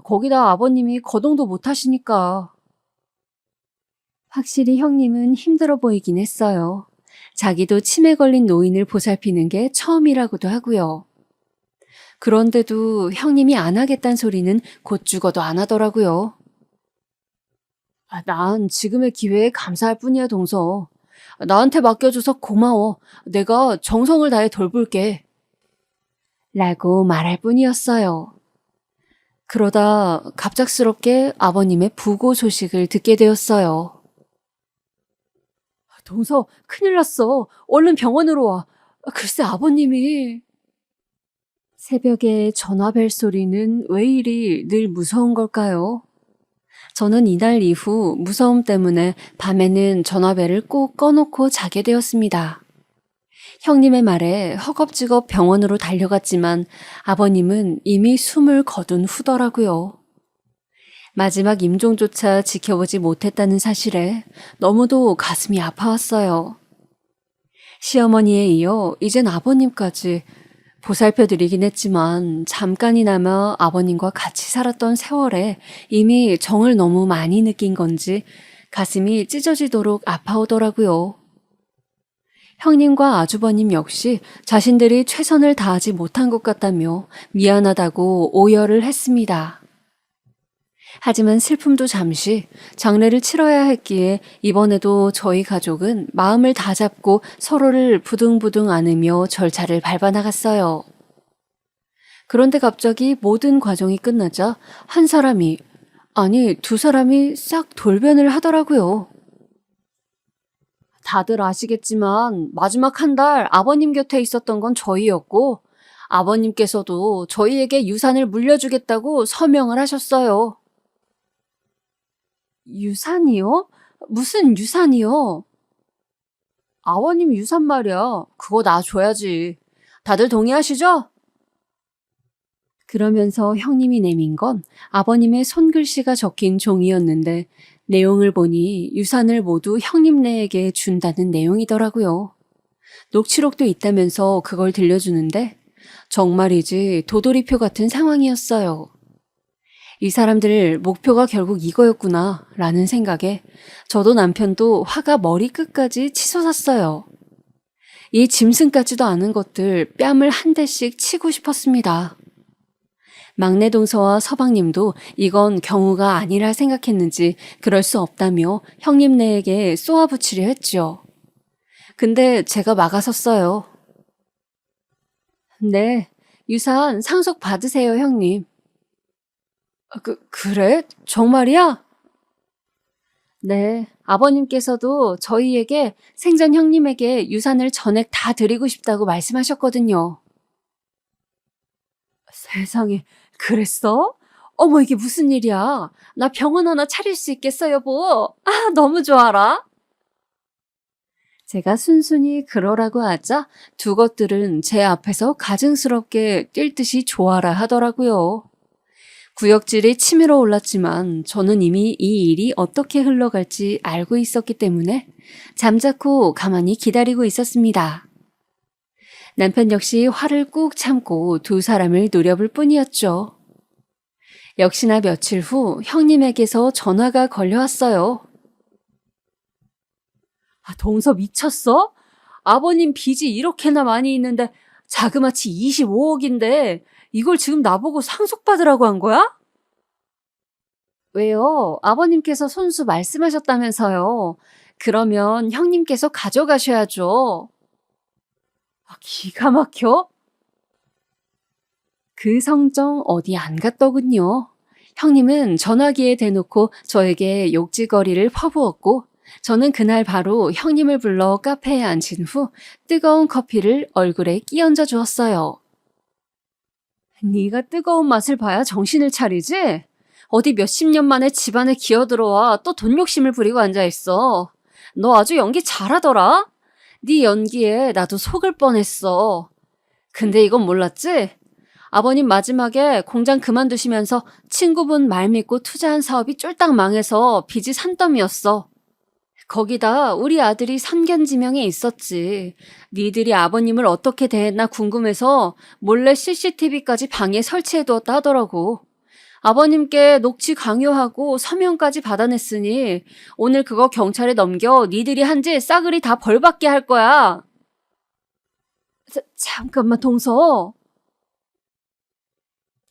거기다 아버님이 거동도 못 하시니까. 확실히 형님은 힘들어 보이긴 했어요. 자기도 치매 걸린 노인을 보살피는 게 처음이라고도 하고요. 그런데도 형님이 안 하겠다는 소리는 곧 죽어도 안 하더라고요. 난 지금의 기회에 감사할 뿐이야, 동서. 나한테 맡겨줘서 고마워. 내가 정성을 다해 돌볼게. 라고 말할 뿐이었어요. 그러다 갑작스럽게 아버님의 부고 소식을 듣게 되었어요. 동서, 큰일 났어. 얼른 병원으로 와. 글쎄, 아버님이... 새벽에 전화 벨 소리는 왜 이리 늘 무서운 걸까요? 저는 이날 이후 무서움 때문에 밤에는 전화벨을 꼭 꺼놓고 자게 되었습니다. 형님의 말에 허겁지겁 병원으로 달려갔지만 아버님은 이미 숨을 거둔 후더라고요. 마지막 임종조차 지켜보지 못했다는 사실에 너무도 가슴이 아파왔어요. 시어머니에 이어 이젠 아버님까지 보살펴드리긴 했지만 잠깐이나마 아버님과 같이 살았던 세월에 이미 정을 너무 많이 느낀 건지 가슴이 찢어지도록 아파오더라고요. 형님과 아주버님 역시 자신들이 최선을 다하지 못한 것 같다며 미안하다고 오열을 했습니다. 하지만 슬픔도 잠시 장례를 치러야 했기에 이번에도 저희 가족은 마음을 다잡고 서로를 부둥부둥 안으며 절차를 밟아나갔어요. 그런데 갑자기 모든 과정이 끝나자 한 사람이, 아니 두 사람이 싹 돌변을 하더라고요. 다들 아시겠지만 마지막 한 달 아버님 곁에 있었던 건 저희였고 아버님께서도 저희에게 유산을 물려주겠다고 서명을 하셨어요. 유산이요? 무슨 유산이요? 아버님 유산 말이야. 그거 나 줘야지. 다들 동의하시죠? 그러면서 형님이 내민 건 아버님의 손글씨가 적힌 종이었는데 내용을 보니 유산을 모두 형님네에게 준다는 내용이더라고요. 녹취록도 있다면서 그걸 들려주는데 정말이지 도돌이표 같은 상황이었어요. 이 사람들 목표가 결국 이거였구나 라는 생각에 저도 남편도 화가 머리끝까지 치솟았어요. 이 짐승 같지도 않은 것들 뺨을 한 대씩 치고 싶었습니다. 막내 동서와 서방님도 이건 경우가 아니라 생각했는지 그럴 수 없다며 형님네에게 쏘아붙이려 했죠. 근데 제가 막아섰어요. 네, 유산 상속 받으세요, 형님. 그래? 정말이야? 네, 아버님께서도 저희에게 생전 형님에게 유산을 전액 다 드리고 싶다고 말씀하셨거든요. 세상에, 그랬어? 어머, 이게 무슨 일이야? 나 병원 하나 차릴 수 있겠어, 여보? 아, 너무 좋아라. 제가 순순히 그러라고 하자 두 것들은 제 앞에서 가증스럽게 뛸 듯이 좋아라 하더라고요. 구역질이 치밀어 올랐지만 저는 이미 이 일이 어떻게 흘러갈지 알고 있었기 때문에 잠자코 가만히 기다리고 있었습니다. 남편 역시 화를 꾹 참고 두 사람을 노려볼 뿐이었죠. 역시나 며칠 후 형님에게서 전화가 걸려왔어요. 동서 미쳤어? 아버님 빚이 이렇게나 많이 있는데 자그마치 25억인데 이걸 지금 나보고 상속받으라고 한 거야? 왜요? 아버님께서 손수 말씀하셨다면서요. 그러면 형님께서 가져가셔야죠. 기가 막혀? 그 성정 어디 안 갔더군요. 형님은 전화기에 대놓고 저에게 욕지거리를 퍼부었고 저는 그날 바로 형님을 불러 카페에 앉힌 후 뜨거운 커피를 얼굴에 끼얹어 주었어요. 네가 뜨거운 맛을 봐야 정신을 차리지? 어디 몇십 년 만에 집안에 기어들어와 또 돈 욕심을 부리고 앉아있어. 너 아주 연기 잘하더라? 네 연기에 나도 속을 뻔했어. 근데 이건 몰랐지? 아버님 마지막에 공장 그만두시면서 친구분 말 믿고 투자한 사업이 쫄딱 망해서 빚이 산더미였어. 거기다 우리 아들이 선견지명에 있었지. 니들이 아버님을 어떻게 대했나 궁금해서 몰래 CCTV까지 방에 설치해두었다 하더라고. 아버님께 녹취 강요하고 서명까지 받아냈으니 오늘 그거 경찰에 넘겨 니들이 한 짓 싸그리 다 벌받게 할 거야. 잠깐만 동서.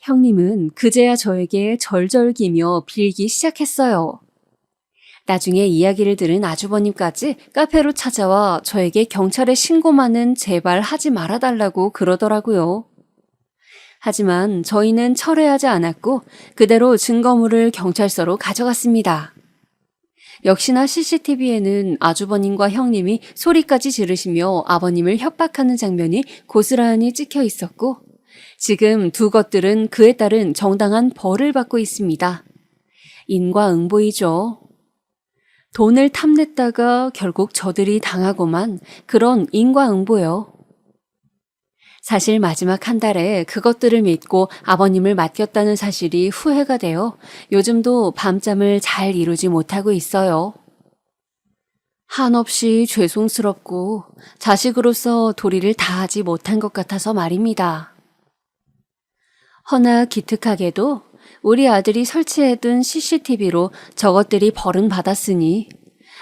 형님은 그제야 저에게 절절기며 빌기 시작했어요. 나중에 이야기를 들은 아주버님까지 카페로 찾아와 저에게 경찰에 신고만은 제발 하지 말아달라고 그러더라고요. 하지만 저희는 철회하지 않았고 그대로 증거물을 경찰서로 가져갔습니다. 역시나 CCTV에는 아주버님과 형님이 소리까지 지르시며 아버님을 협박하는 장면이 고스란히 찍혀 있었고 지금 두 것들은 그에 따른 정당한 벌을 받고 있습니다. 인과응보이죠. 돈을 탐냈다가 결국 저들이 당하고만 그런 인과응보요. 사실 마지막 한 달에 그것들을 믿고 아버님을 맡겼다는 사실이 후회가 되어 요즘도 밤잠을 잘 이루지 못하고 있어요. 한없이 죄송스럽고 자식으로서 도리를 다하지 못한 것 같아서 말입니다. 허나 기특하게도 우리 아들이 설치해둔 CCTV로 저것들이 벌은받았으니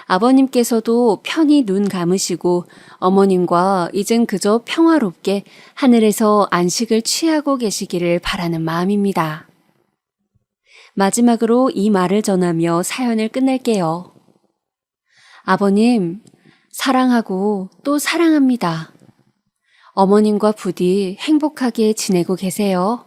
아버님께서도 편히 눈 감으시고 어머님과 이젠 그저 평화롭게 하늘에서 안식을 취하고 계시기를 바라는 마음입니다. 마지막으로 이 말을 전하며 사연을 끝낼게요. 아버님, 사랑하고 또 사랑합니다. 어머님과 부디 행복하게 지내고 계세요.